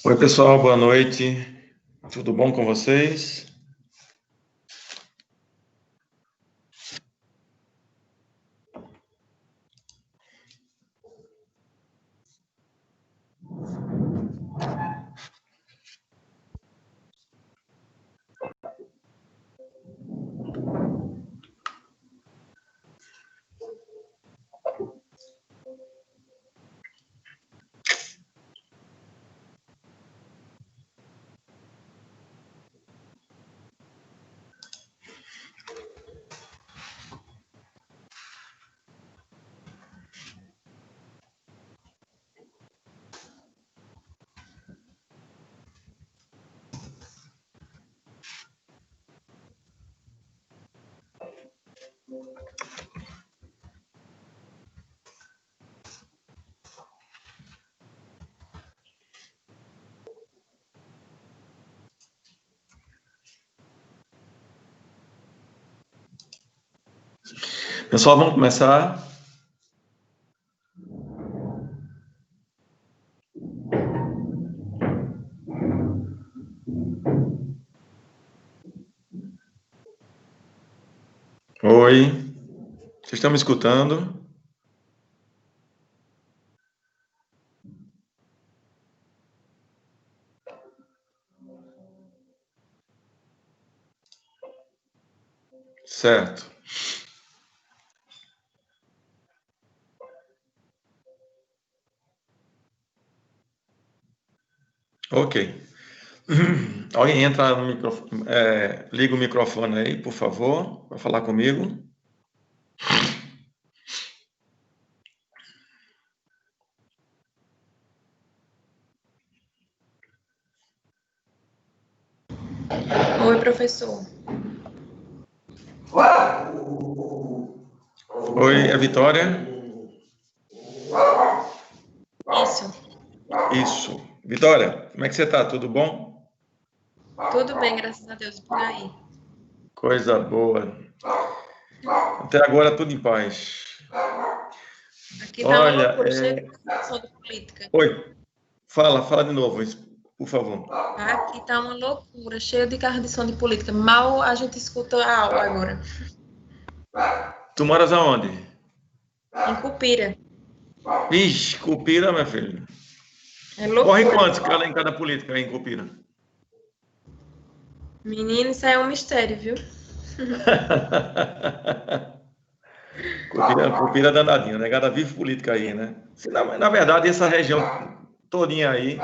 Oi, pessoal, boa noite. Tudo bom com vocês? Pessoal, vamos começar. Oi, vocês estão me escutando? Certo. Ok. Alguém entra no microfone, liga o microfone aí, por favor, para falar comigo. Oi, professor. Oi, é Vitória? Isso. Vitória, como é que você está? Tudo bom? Tudo bem, graças a Deus, por aí. Coisa boa. Até agora tudo em paz. Aqui tá Olha, uma loucura, cheia de discussão de política. Oi, fala de novo, por favor. Aqui tá uma loucura, cheia de cardição de política. Mal a gente escuta a aula agora. Tu moras aonde? Em Cupira. Vixe, Cupira, meu filho. É Corre loucura. quantos cada em cada política aí em Cupira? Menino, isso aí é um mistério, viu? Cupira danadinha, né? Cada vive política aí, né? Na verdade, essa região todinha aí,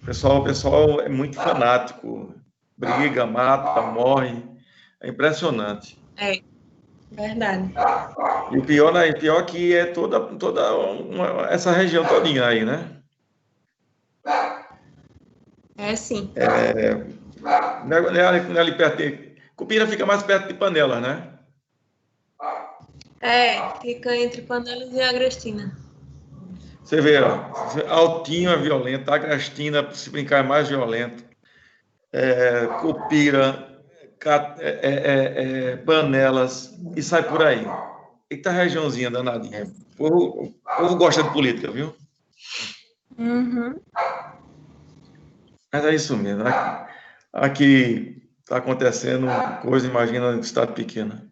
o pessoal é muito fanático. Briga, mata, morre. É impressionante. É, verdade. E o pior que é essa região todinha aí, né? É sim. Não é ali perto Cupira fica mais perto de Panelas, né? Fica entre Panelas e Agrestina. Você vê, ó, Altinho é violento, Agrestina, se brincar, é mais violento. Cupira, Panelas, e sai por aí. Eita regiãozinha danadinha. O povo gosta de política, viu? Uhum. Mas é isso mesmo. Aqui está acontecendo coisa, imagina, em estado pequeno.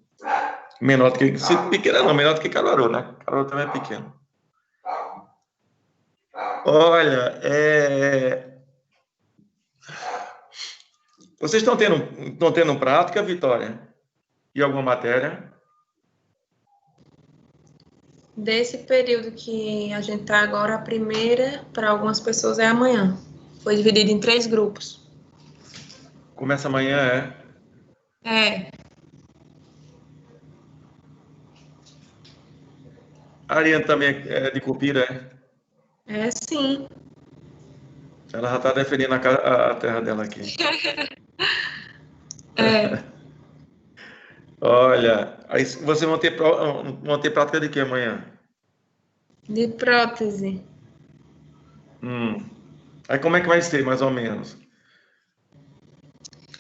Menor do que. Pequena não, menor do que Caruaru, né? Caruaru também é pequeno. Olha, vocês estão tendo prática, Vitória? De alguma matéria? Desse período que a gente tá agora, a primeira, para algumas pessoas, é amanhã. Foi dividido em 3 grupos. Começa amanhã, É, A Ariane também é de Cupira, sim. Ela já está defendendo a terra dela aqui. É, Olha, aí vocês vão ter prática de quê amanhã? de prótese. Aí como é que vai ser, mais ou menos?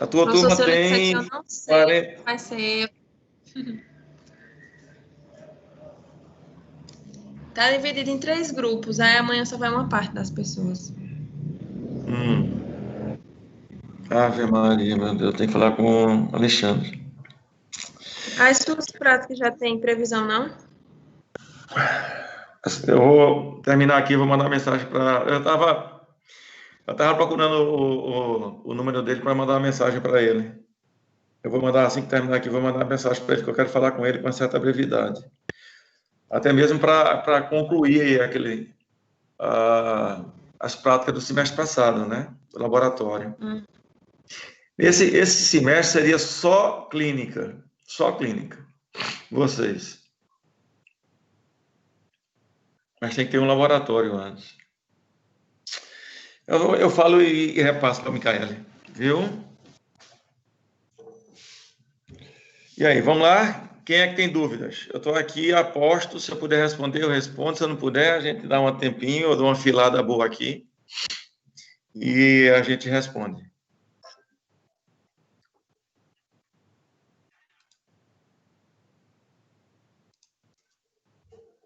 A tua turma Professor, isso aqui eu tem não sei. 40. Vai ser. Tá dividido em 3 grupos, aí amanhã só vai uma parte das pessoas. Ave Maria, meu Deus, eu tenho que falar com o Alexandre. As suas práticas já tem previsão, não? Eu vou terminar aqui, vou mandar mensagem para. Eu tava procurando o número dele para mandar uma mensagem para ele. Eu vou mandar, assim que terminar aqui, vou mandar uma mensagem para ele, que eu quero falar com ele com uma certa brevidade. Até mesmo para concluir as práticas do semestre passado, né? Do laboratório. Esse semestre seria só clínica. Só clínica. Vocês. Mas tem que ter um laboratório antes. Eu falo e repasso para a Micaele. Viu? E aí, vamos lá? Quem é que tem dúvidas? Eu estou aqui, aposto. Se eu puder responder, eu respondo. Se eu não puder, a gente dá um tempinho, eu dou uma filada boa aqui. E a gente responde.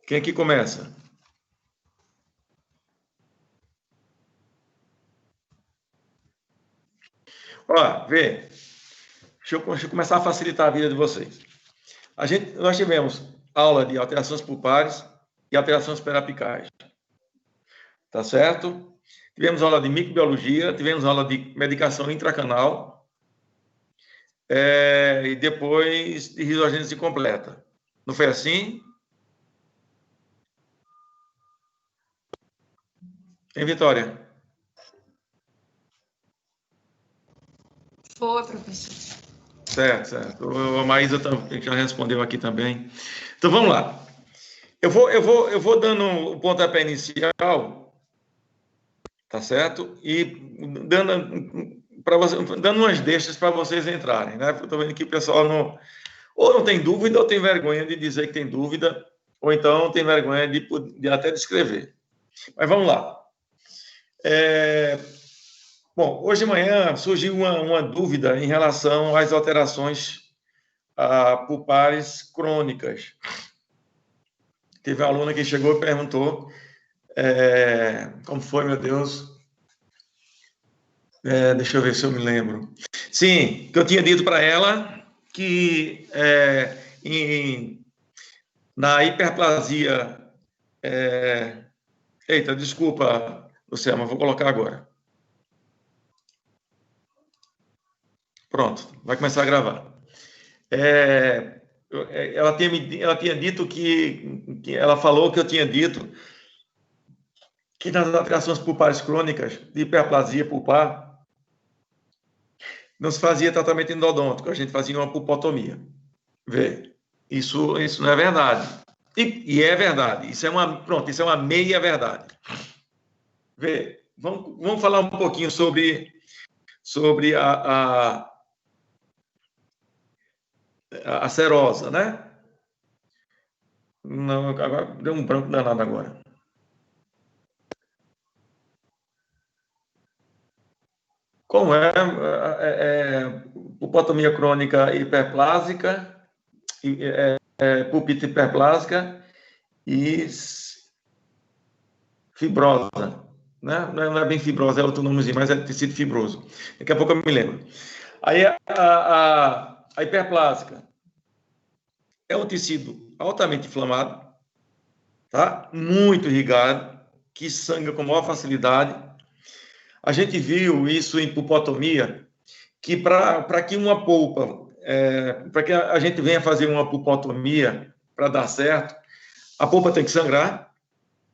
Quem que começa? Ó, vê. Deixa eu começar a facilitar a vida de vocês. Nós tivemos aula de alterações pulpares e alterações periapicais. Tá certo? Tivemos aula de microbiologia, tivemos aula de medicação intracanal e depois de risogênese completa. Não foi assim? Em Vitória? Foi, professor. Certo. A Maísa já respondeu aqui também. Então, vamos lá. Eu vou dando o pontapé inicial, tá certo? E dando umas deixas para vocês entrarem, né? Estou vendo que o pessoal ou não tem dúvida, ou tem vergonha de dizer que tem dúvida, ou então tem vergonha de até descrever. Mas vamos lá. Bom, hoje de manhã surgiu uma dúvida em relação às alterações pulpares crônicas. Teve uma aluna que chegou e perguntou como foi, meu Deus? Deixa eu ver se eu me lembro. Sim, que eu tinha dito para ela que na hiperplasia... Eita, desculpa, Luciana, vou colocar agora. Pronto, vai começar a gravar. Ela tinha dito que ela falou que eu tinha dito que nas alterações pulpares crônicas de hiperplasia pulpar não se fazia tratamento endodôntico, a gente fazia uma pulpotomia. Vê, isso não é verdade. E é verdade. Isso é uma meia verdade. Vê, vamos falar um pouquinho sobre a serosa, né? Não, agora deu um branco danado agora. Como pulpotomia crônica hiperplásica, pulpite hiperplásica e fibrosa, né? Não é bem fibrosa, é outro nomezinho, mas é tecido fibroso. Daqui a pouco eu me lembro. Aí a hiperplásica é um tecido altamente inflamado, tá? Muito irrigado, que sangra com maior facilidade. A gente viu isso em pulpotomia, que para que uma polpa, para que a gente venha fazer uma pulpotomia para dar certo, a polpa tem que sangrar,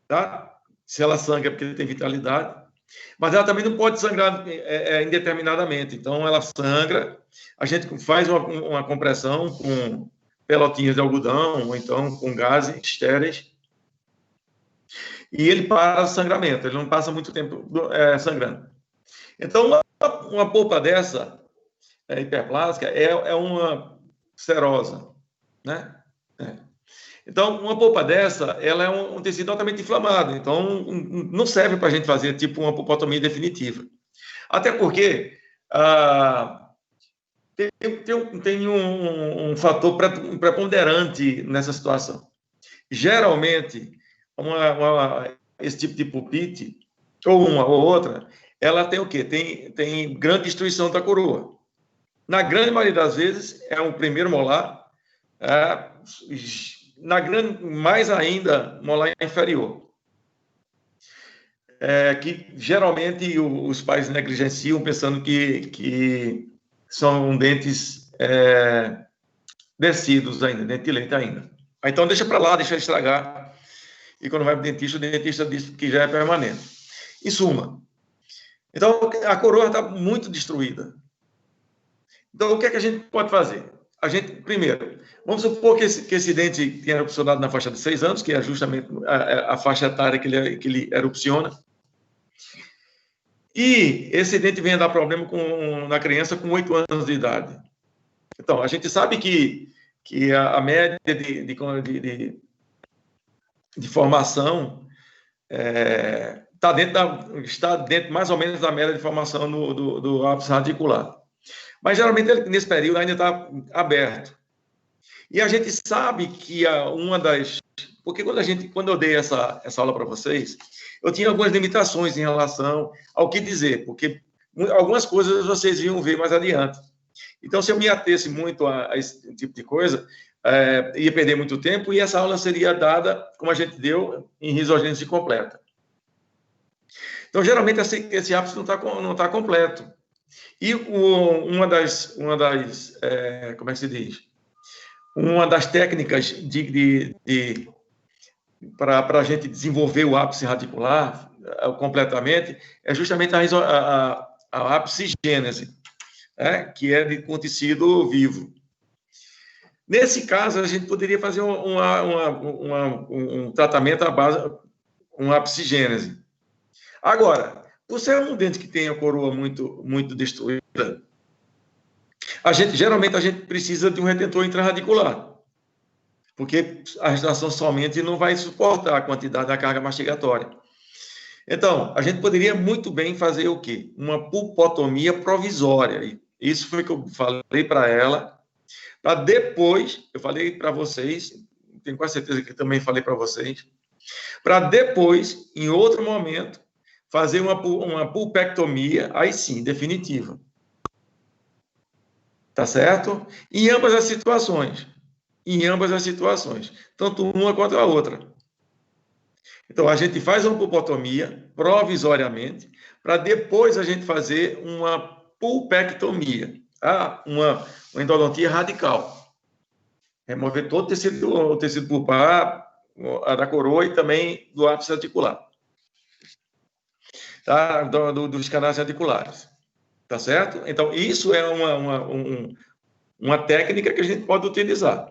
tá? Se ela sangra é porque tem vitalidade, mas ela também não pode sangrar indeterminadamente. Então, ela sangra, a gente faz uma compressão com pelotinhas de algodão, ou então com gases estéreis, e ele para o sangramento, ele não passa muito tempo sangrando. Então, uma polpa dessa, hiperplástica, é uma serosa, né? Então, uma polpa dessa, ela é um tecido altamente inflamado, então não serve para a gente fazer tipo uma pulpotomia definitiva. Até porque tem um fator preponderante nessa situação. Geralmente, esse tipo de pulpite, ou uma ou outra, ela tem o quê? Tem grande destruição da coroa. Na grande maioria das vezes, é um primeiro molar, mais ainda, molar inferior. Que geralmente os pais negligenciam, pensando que são dentes descidos ainda, dente de leite ainda. Então, deixa para lá, deixa estragar. E quando vai para o dentista diz que já é permanente. Em suma, então, a coroa está muito destruída. Então, o que é que a gente pode fazer? Primeiro, vamos supor que esse dente tenha erupcionado na faixa de 6 anos, que é justamente a faixa etária que ele erupciona. E esse dente vem a dar problema na criança com 8 anos de idade. Então, a gente sabe que a média de formação está dentro mais ou menos da média de formação do ápice radicular. Mas, geralmente, nesse período ainda está aberto. E a gente sabe que porque quando eu dei essa aula para vocês, eu tinha algumas limitações em relação ao que dizer, porque algumas coisas vocês iam ver mais adiante. Então, se eu me atesse muito a esse tipo de coisa, ia perder muito tempo, e essa aula seria dada, como a gente deu, em risogênese completa. Então, geralmente, esse ápice não tá completo. E uma das como é que se diz? Uma das técnicas para a gente desenvolver o ápice radicular completamente é justamente a apsigênese, que é com tecido vivo. Nesse caso, a gente poderia fazer um tratamento à base, uma apsigênese. Agora, por ser um dente que tem a coroa muito, muito destruída, geralmente a gente precisa de um retentor intrarradicular, porque a restauração somente não vai suportar a quantidade da carga mastigatória. Então, a gente poderia muito bem fazer o quê? Uma pulpotomia provisória. Isso foi o que eu falei para ela. Para depois, eu falei para vocês, tenho quase certeza que também falei para vocês, para depois, em outro momento, fazer uma pulpectomia, aí sim, definitiva. Tá certo? Em ambas as situações. Tanto uma quanto a outra. Então, a gente faz uma pulpotomia, provisoriamente, para depois a gente fazer uma pulpectomia, uma endodontia radical. Remover todo o tecido pulpar, da coroa e também do ápice articular. Tá? Dos canais radiculares. Tá certo? Então, isso é uma técnica que a gente pode utilizar.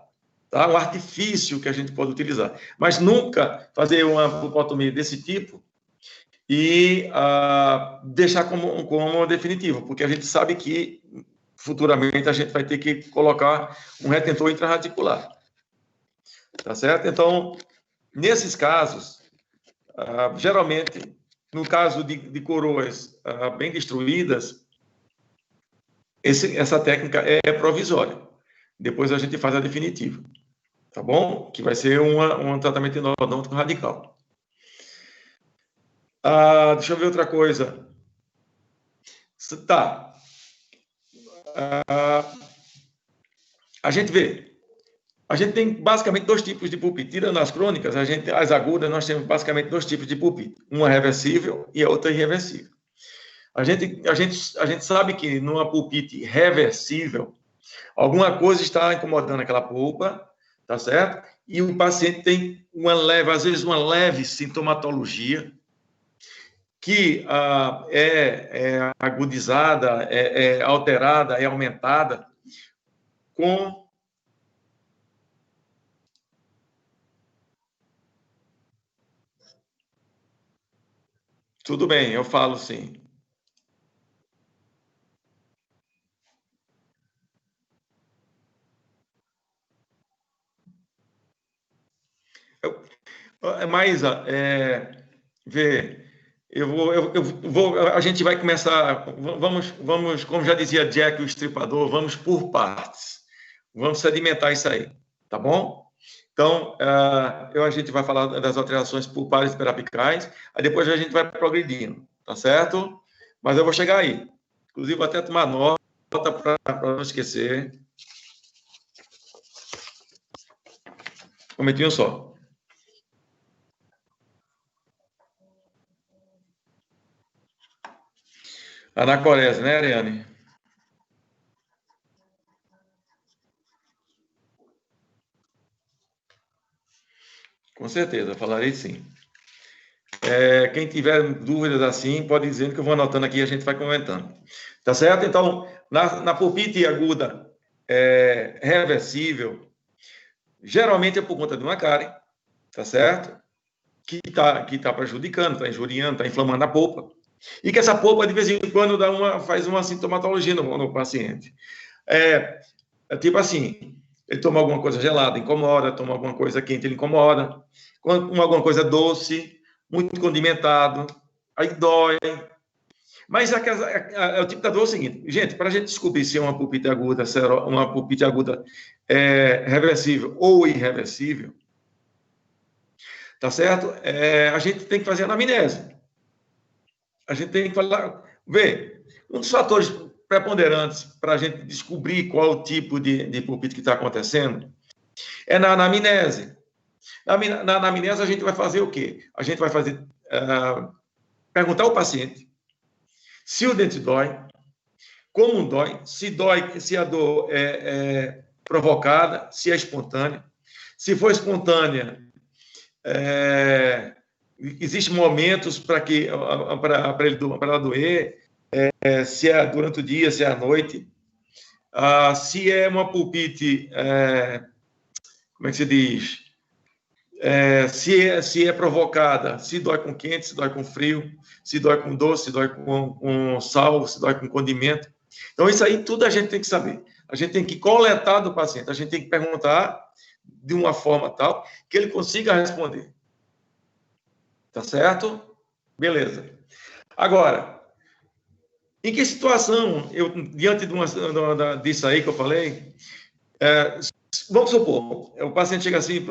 Tá? Um artifício que a gente pode utilizar. Mas nunca fazer uma pulpotomia desse tipo e deixar como definitivo, porque a gente sabe que futuramente a gente vai ter que colocar um retentor intrarradicular. Tá certo? Então, nesses casos, geralmente, no caso de coroas bem destruídas, essa técnica é provisória. Depois a gente faz a definitiva. Tá bom? Que vai ser um tratamento endodôntico radical. Deixa eu ver outra coisa. Tá. A gente tem basicamente 2 tipos de pulpite. Tirando as crônicas, as agudas, nós temos basicamente 2 tipos de pulpite. Uma reversível e a outra irreversível. A gente sabe que numa pulpite reversível, alguma coisa está incomodando aquela pulpa, tá certo? E o paciente tem às vezes uma leve sintomatologia que é agudizada, é alterada, é aumentada com Tudo bem, eu falo sim. Maísa, a gente vai começar, vamos, como já dizia Jack, o Estripador, vamos por partes. Vamos sedimentar isso aí, tá bom? Então, a gente vai falar das alterações pulpares e perapicais, aí depois a gente vai progredindo, tá certo? Mas eu vou chegar aí. Inclusive, vou até tomar nota para não esquecer. Um momentinho só. Anacorese, né, Ariane? Com certeza, falarei sim. Quem tiver dúvidas assim, pode dizer que eu vou anotando aqui e a gente vai comentando. Tá certo? Então, na pulpite aguda reversível, geralmente é por conta de uma cárie, tá certo? Que tá prejudicando, está injuriando, está inflamando a polpa. E que essa polpa, de vez em quando, faz uma sintomatologia no paciente. Tipo assim, ele toma alguma coisa gelada, incomoda, toma alguma coisa quente, ele incomoda, alguma coisa doce, muito condimentado, aí dói. Mas o tipo da dor é o seguinte, gente, para a gente descobrir se é uma pulpite aguda, reversível ou irreversível, tá certo? A gente tem que fazer a anamnese. A gente tem que falar, ver, um dos fatores preponderantes para a gente descobrir qual o tipo de pulpite que está acontecendo é na anamnese. Na anamnese, a gente vai fazer o quê? A gente vai fazer, perguntar ao paciente se o dente dói, como dói, se a dor é provocada, se é espontânea. Se for espontânea, existem momentos para ela doer, se é durante o dia, se é à noite. Se é uma pulpite, como é que se diz? Se é provocada, se dói com quente, se dói com frio, se dói com doce, se dói com sal, se dói com condimento. Então, isso aí tudo a gente tem que saber. A gente tem que coletar do paciente, a gente tem que perguntar de uma forma tal que ele consiga responder. Tá certo? Beleza. Agora, em que situação, diante disso aí que eu falei, vamos supor, o paciente chega assim,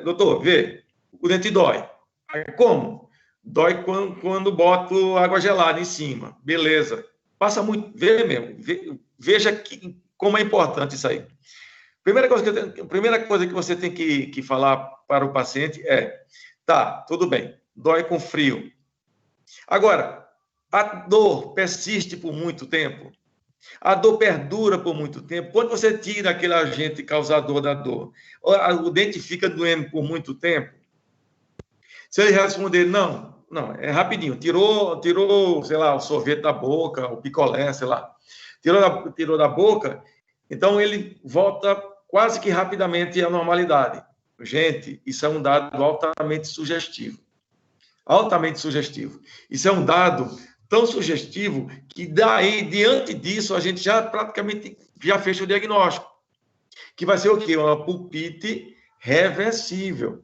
doutor, vê, o dente dói. Como? Dói quando boto água gelada em cima. Beleza. Passa muito, veja como é importante isso aí. Primeira coisa que você tem que falar para o paciente é, tá, tudo bem, dói com frio. Agora, a dor persiste por muito tempo? A dor perdura por muito tempo? Quando você tira aquele agente causador da dor, o dente fica doendo por muito tempo? Se ele responder não, é rapidinho, tirou, sei lá, o sorvete da boca, o picolé, sei lá, tirou da boca, então ele volta quase que rapidamente à normalidade. Gente, isso é um dado altamente sugestivo. Altamente sugestivo. Isso é um dado tão sugestivo que daí, diante disso, a gente já praticamente fecha o diagnóstico. Que vai ser o quê? Uma pulpite reversível.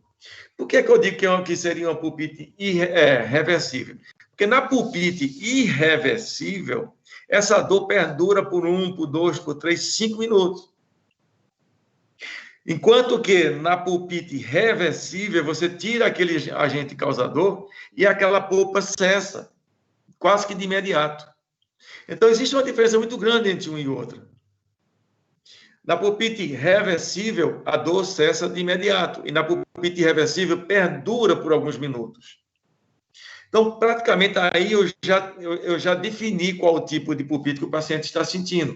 Por que eu digo que seria uma pulpite reversível? Porque na pulpite irreversível, essa dor perdura por 1, por 2, por 3, 5 minutos. Enquanto que na pulpite reversível, você tira aquele agente causador e aquela polpa cessa, quase que de imediato. Então, existe uma diferença muito grande entre um e outro. Na pulpite reversível, a dor cessa de imediato. E na pulpite irreversível, perdura por alguns minutos. Então, praticamente, aí eu já defini qual o tipo de pulpite que o paciente está sentindo.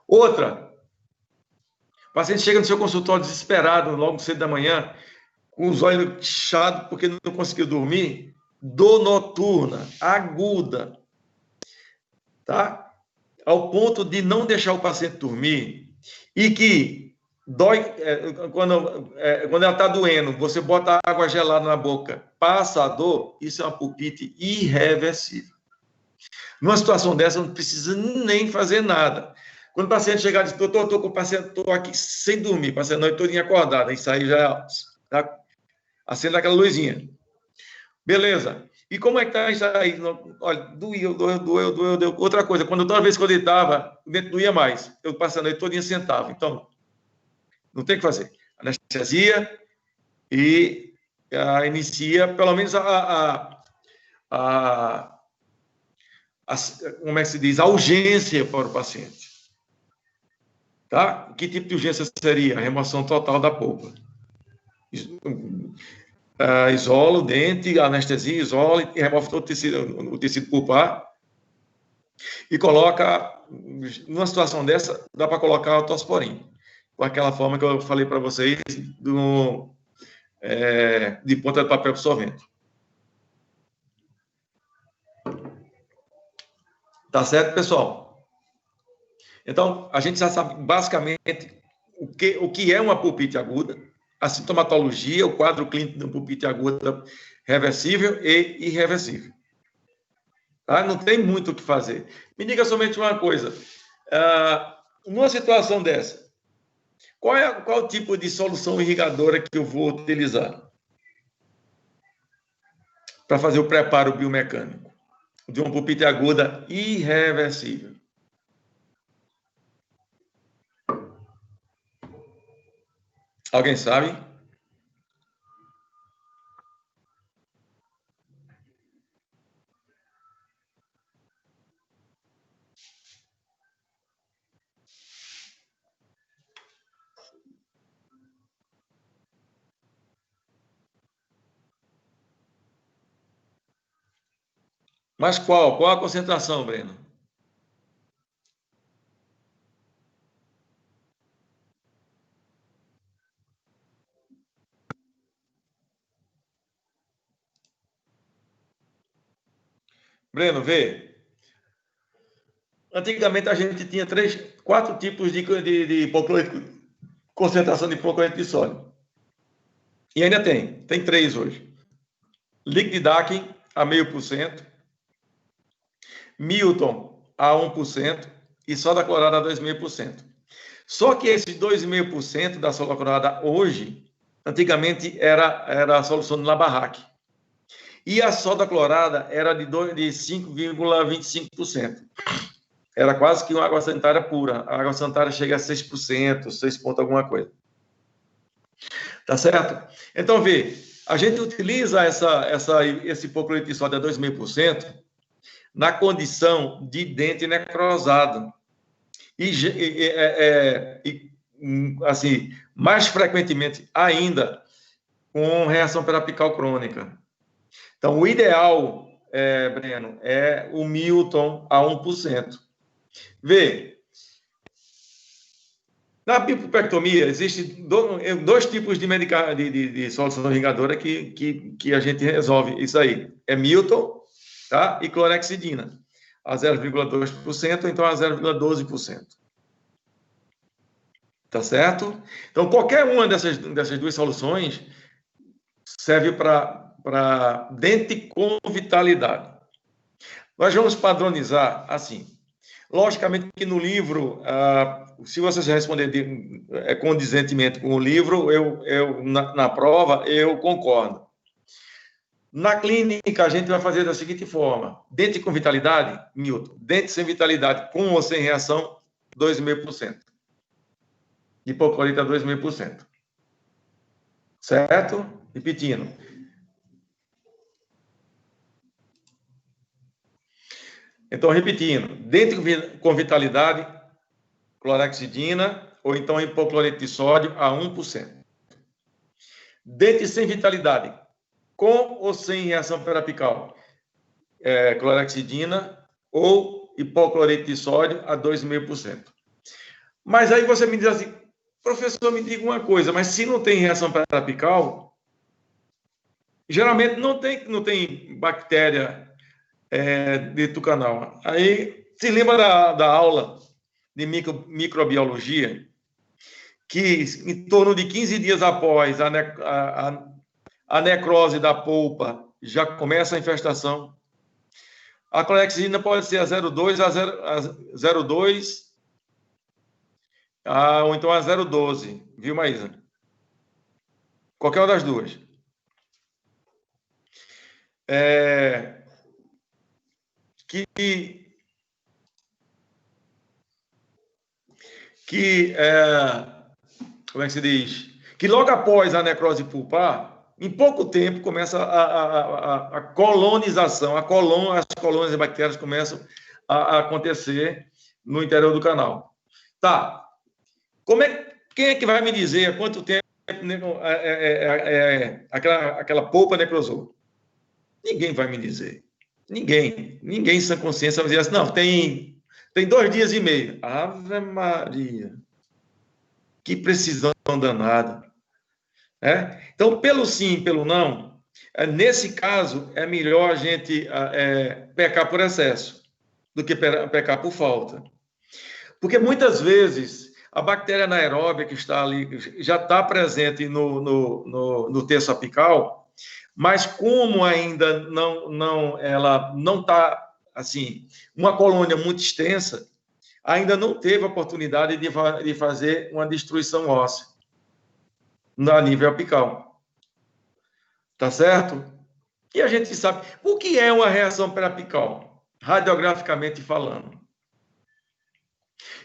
Outra, o paciente chega no seu consultório desesperado, logo cedo da manhã, com os olhos inchados porque não conseguiu dormir. Dor noturna, aguda, tá? Ao ponto de não deixar o paciente dormir e que dói, quando ela está doendo, você bota água gelada na boca, passa a dor, isso é uma pulpite irreversível. Numa situação dessa, não precisa nem fazer nada. Quando o paciente chegar e diz, doutor, estou com o paciente, estou aqui sem dormir, passei a noite toda acordada, isso aí já acende aquela luzinha. Beleza. E como é que está isso aí? Olha, doeu. Outra coisa, toda vez que eu deitava, o dente doía mais. Eu passei a noite toda sentava. Então, não tem o que fazer. anestesia e inicia, pelo menos, como é que se diz? A urgência para o paciente. Tá? Que tipo de urgência seria? A remoção total da polpa. Isola o dente, anestesia, isola e remove todo o tecido pulpar e coloca, numa situação dessa, dá para colocar o Tosporin, com aquela forma que eu falei para vocês, de ponta de papel absorvente. Tá certo, pessoal? Então, a gente já sabe basicamente o que é uma pulpite aguda, a sintomatologia, o quadro clínico de uma pulpite aguda reversível e irreversível. Tá? Não tem muito o que fazer. Me diga somente uma coisa. Numa situação dessa, qual o tipo de solução irrigadora que eu vou utilizar para fazer o preparo biomecânico de uma pulpite aguda irreversível? Alguém sabe? Mas qual? Qual a concentração, Breno? Breno, vê. Antigamente a gente tinha 4 tipos de concentração de hipoclorito de sódio. E ainda tem 3 hoje. Liquididac a 0,5%, Milton a 1% e soda clorada a 2,5%. Só que esses 2,5% da soda clorada hoje, antigamente era a solução de Labarraque. E a soda clorada era de 5,25%. Era quase que uma água sanitária pura. A água sanitária chega a 6%, 6 ponto alguma coisa. Tá certo? Então, vê, a gente utiliza esse hipoclorito de sódio a 2,5% na condição de dente necrosado. Assim, mais frequentemente ainda, com reação periapical crônica. Então, o ideal, Breno, é o Milton a 1%. Vê, na pipopectomia, existem 2 tipos de solução irrigadora que a gente resolve isso aí. É Milton, tá? E clorexidina, a 0,2%, então a 0,12%. Tá certo? Então, qualquer uma dessas 2 soluções serve para dente com vitalidade. Nós vamos padronizar assim. Logicamente que no livro, se vocês responderem condizentemente com o livro, na prova, eu concordo. Na clínica, a gente vai fazer da seguinte forma: dente com vitalidade, Milton. Dente sem vitalidade, com ou sem reação, 2,5%. Hipoclorito a 2,5%. Certo? Repetindo. Então, repetindo, dente com vitalidade, clorexidina, ou então hipoclorito de sódio a 1%. Dente sem vitalidade, com ou sem reação periapical, clorexidina ou hipoclorito de sódio a 2,5%. Mas aí você me diz assim, professor, me diga uma coisa, mas se não tem reação periapical, geralmente não tem bactéria dentro do canal. Aí, se lembra da aula de microbiologia, que em torno de 15 dias após a necrose da polpa já começa a infestação. A clorexidina pode ser a 0,2, a 0,2, ou então a 0,12, viu, Maísa? Qualquer uma das duas. Como é que se diz? que logo após a necrose pulpar, em pouco tempo começa a colonização, as colônias de bactérias começam a acontecer no interior do canal. Tá. Quem é que vai me dizer há quanto tempo aquela polpa necrosou? Ninguém vai me dizer. Ninguém em sã consciência vai dizer assim, não, tem 2 dias e meio. Ave Maria. Que precisão danada. Então, pelo sim, pelo não, nesse caso, é melhor a gente pecar por excesso do que pecar por falta. Porque muitas vezes a bactéria anaeróbia que está ali já está presente no terço apical, mas como ainda ela não está assim, uma colônia muito extensa, ainda não teve a oportunidade de fazer uma destruição óssea a nível apical. Tá certo? E a gente sabe o que é uma reação periapical, radiograficamente falando.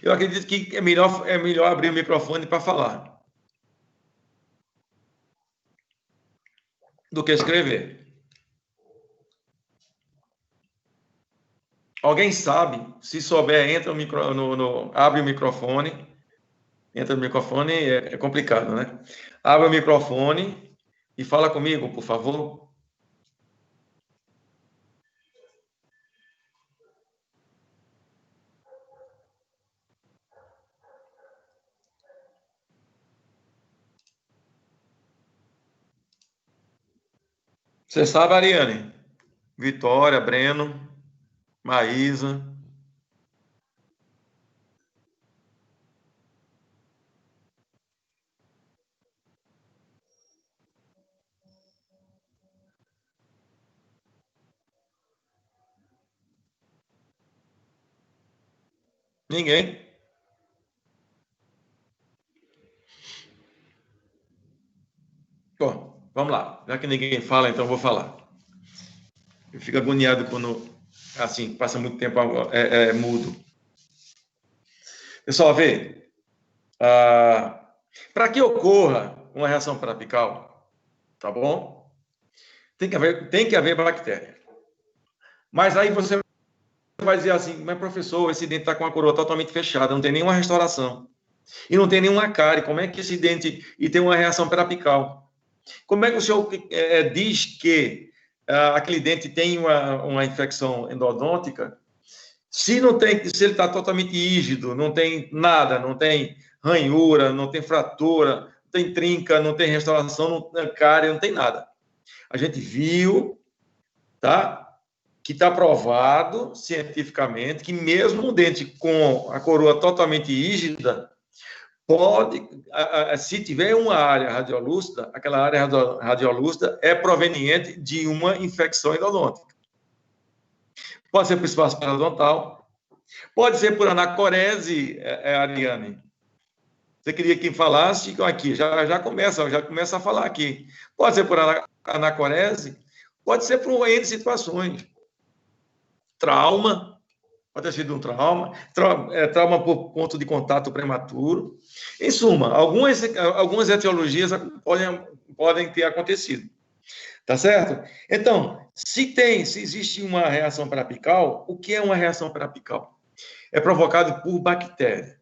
Eu acredito que é melhor abrir o microfone para falar do que escrever. Alguém sabe? Se souber, entra abre o microfone. Entra no microfone, é complicado, né? Abre o microfone e fala comigo, por favor. Você sabe, Ariane? Vitória, Breno, Maísa. Ninguém? Bom, vamos lá. Já que ninguém fala, então eu vou falar. Eu fico agoniado quando, assim, passa muito tempo mudo. Pessoal, vê. Para que ocorra uma reação periapical, tá bom? Tem que haver bactéria. Mas aí você vai dizer assim, mas professor, esse dente está com a coroa totalmente fechada, não tem nenhuma restauração. E não tem nenhuma cárie. Como é que esse dente... E tem uma reação periapical. Como é que o senhor diz que aquele dente tem uma infecção endodôntica se ele está totalmente rígido, não tem nada, não tem ranhura, não tem fratura, não tem trinca, não tem restauração, não tem cárie, não tem nada. A gente viu, tá? Que está provado cientificamente que mesmo um dente com a coroa totalmente rígida pode, se tiver uma área radiolúcida, aquela área radiolúcida é proveniente de uma infecção endodôntica. Pode ser por espaço periodontal, pode ser por anacorese, Ariane. Você queria que falasse aqui, já começa a falar aqui. Pode ser por anacorese, pode ser por N situações. Trauma, pode ter sido um trauma por ponto de contato prematuro. Em suma, algumas etiologias podem ter acontecido. Tá certo? Então, se existe uma reação periapical, o que é uma reação periapical? É provocado por bactéria.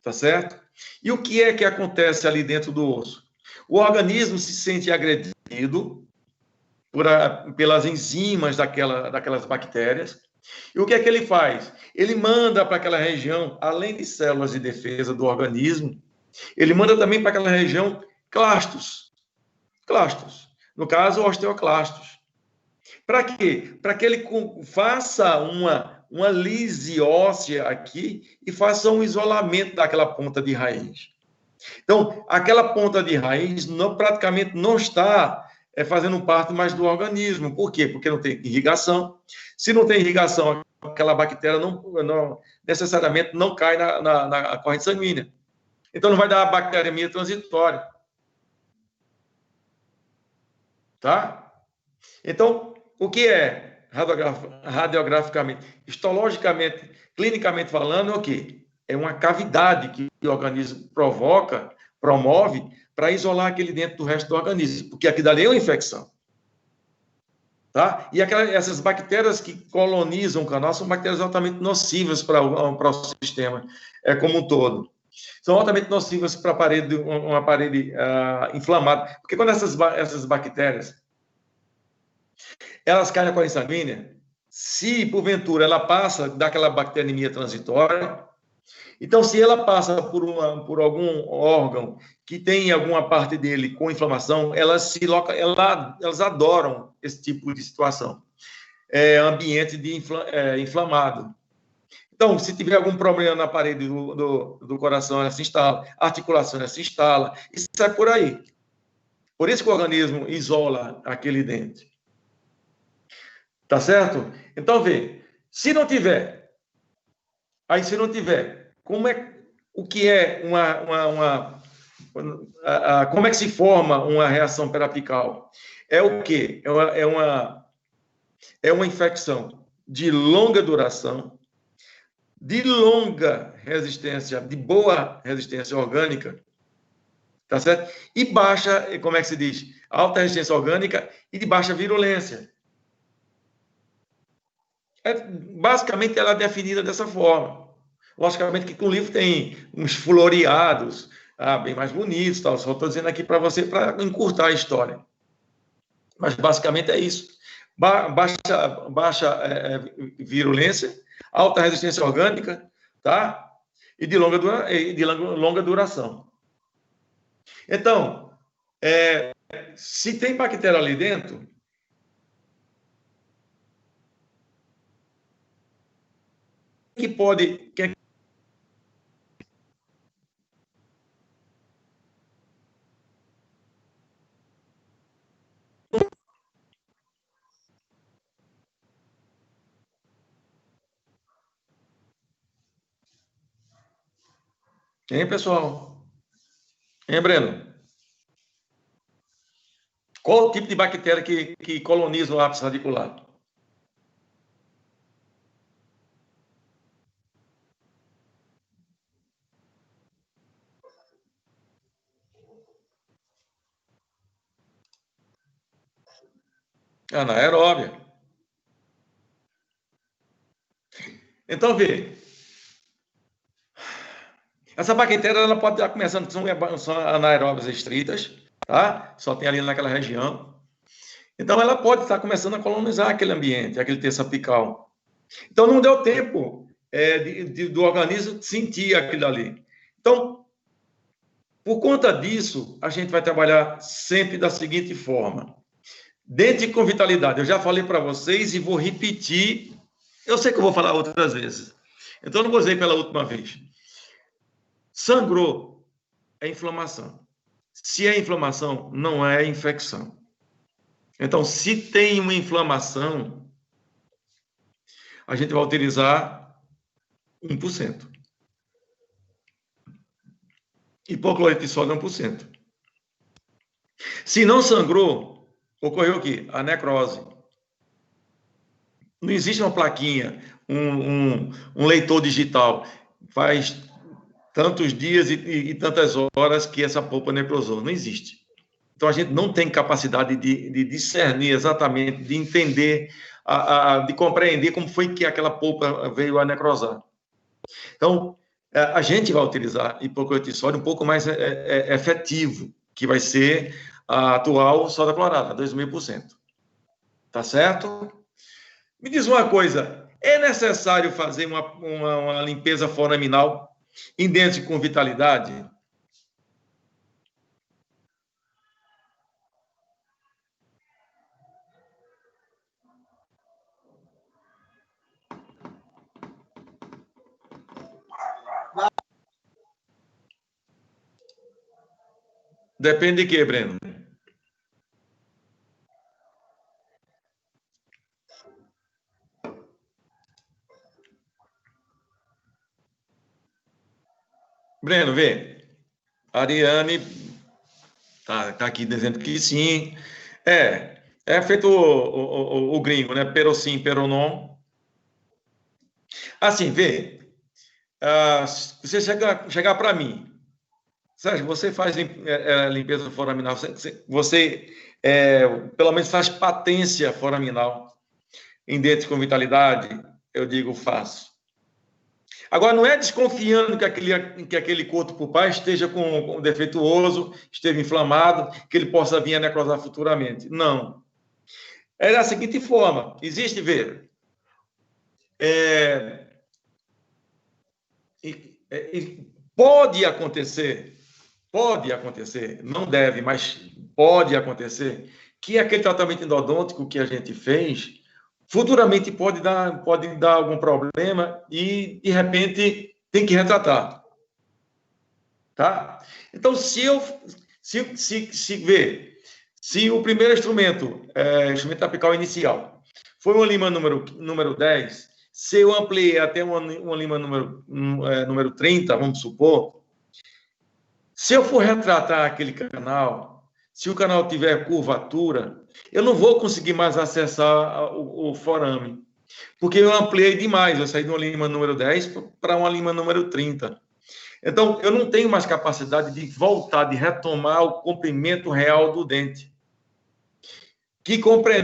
Tá certo? E o que é que acontece ali dentro do osso? O organismo se sente agredido pelas enzimas daquelas bactérias. E o que é que ele faz? Ele manda para aquela região, além de células de defesa do organismo, ele manda também para aquela região clastos. Clastos. No caso, osteoclastos. Para quê? Para que ele faça uma lise óssea aqui e faça um isolamento daquela ponta de raiz. Então, aquela ponta de raiz praticamente não está fazendo parte mais do organismo. Por quê? Porque não tem irrigação. Se não tem irrigação, aquela bactéria não necessariamente não cai na corrente sanguínea. Então, não vai dar a bacteriemia transitória. Tá? Então, o que é radiograficamente, histologicamente, clinicamente falando, é o quê? É uma cavidade que o organismo promove para isolar aquele dentro do resto do organismo, porque aquilo ali é uma infecção. Tá? E essas bactérias que colonizam o canal são bactérias altamente nocivas para o sistema como um todo. São altamente nocivas para uma parede inflamada. Porque quando essas bactérias elas caem na corrente sanguínea, se porventura ela passa daquela bacteriemia transitória, então se ela passa por algum órgão que tem alguma parte dele com inflamação, elas adoram esse tipo de situação. Ambiente inflamado. Então, se tiver algum problema na parede do coração, ela se instala, a articulação ela se instala, e sai por aí. Por isso que o organismo isola aquele dente. Tá certo? Então, vê, se não tiver, o que é como é que se forma uma reação periapical? É o quê? É uma infecção de longa duração, de longa resistência, de boa resistência orgânica, tá certo? E baixa, como é que se diz? Alta resistência orgânica e de baixa virulência. Basicamente, ela é definida dessa forma. Logicamente que com o livro tem uns floreados, bem mais bonitos, tal. Só estou dizendo aqui para você, para encurtar a história. Mas, basicamente, é isso. Baixa virulência, alta resistência orgânica, tá? E de longa duração. Então, se tem bactéria ali dentro, que pode... Hein, pessoal? Hein, Breno? Qual o tipo de bactéria que coloniza o ápice radicular? Anaeróbia. Então, vê. Essa bactéria ela pode estar começando, são anaeróbias estritas, tá? Só tem ali naquela região. Então, ela pode estar começando a colonizar aquele ambiente, aquele terço apical. Então, não deu tempo do organismo sentir aquilo ali. Então, por conta disso, a gente vai trabalhar sempre da seguinte forma. Dente com vitalidade. Eu já falei para vocês e vou repetir. Eu sei que eu vou falar outras vezes. Então, não vou dizer pela última vez. Sangrou é inflamação. Se é inflamação, não é infecção. Então, se tem uma inflamação, a gente vai utilizar 1%. Hipoclorito de sódio, 1%. Se não sangrou, ocorreu o quê? A necrose. Não existe uma plaquinha, um leitor digital. Faz tantos dias e tantas horas que essa polpa necrosou. Não existe. Então, a gente não tem capacidade de discernir exatamente, de entender, de compreender como foi que aquela polpa veio a necrosar. Então, a gente vai utilizar hipoclorito de sódio um pouco mais efetivo, que vai ser a atual soda clorada, 2,5%. Tá certo? Me diz uma coisa, é necessário fazer uma limpeza foraminal em dentes com vitalidade? Depende de quê, Breno? Breno, vê. Ariane tá aqui dizendo que sim. É feito o gringo, né? Perosim, peronom. Assim, vê. Se você chegar para mim Sérgio, você faz limpeza foraminal, você pelo menos faz patência foraminal em dentes com vitalidade? Eu digo, faço. Agora, não é desconfiando que aquele coto pulpar esteja com defeituoso, esteja inflamado, que ele possa vir a necrosar futuramente. Não. É da seguinte forma, existe, veja, pode acontecer, não deve, mas pode acontecer, que aquele tratamento endodôntico que a gente fez, futuramente pode dar algum problema e, de repente, tem que retratar. Tá? Então, se o primeiro instrumento apical inicial, foi uma lima número 10, se eu ampliei até uma lima número 30, vamos supor, se eu for retratar aquele canal, se o canal tiver curvatura, eu não vou conseguir mais acessar o forame, porque eu ampliei demais, eu saí de uma lima número 10 para uma lima número 30. Então, eu não tenho mais capacidade de voltar, de retomar o comprimento real do dente. O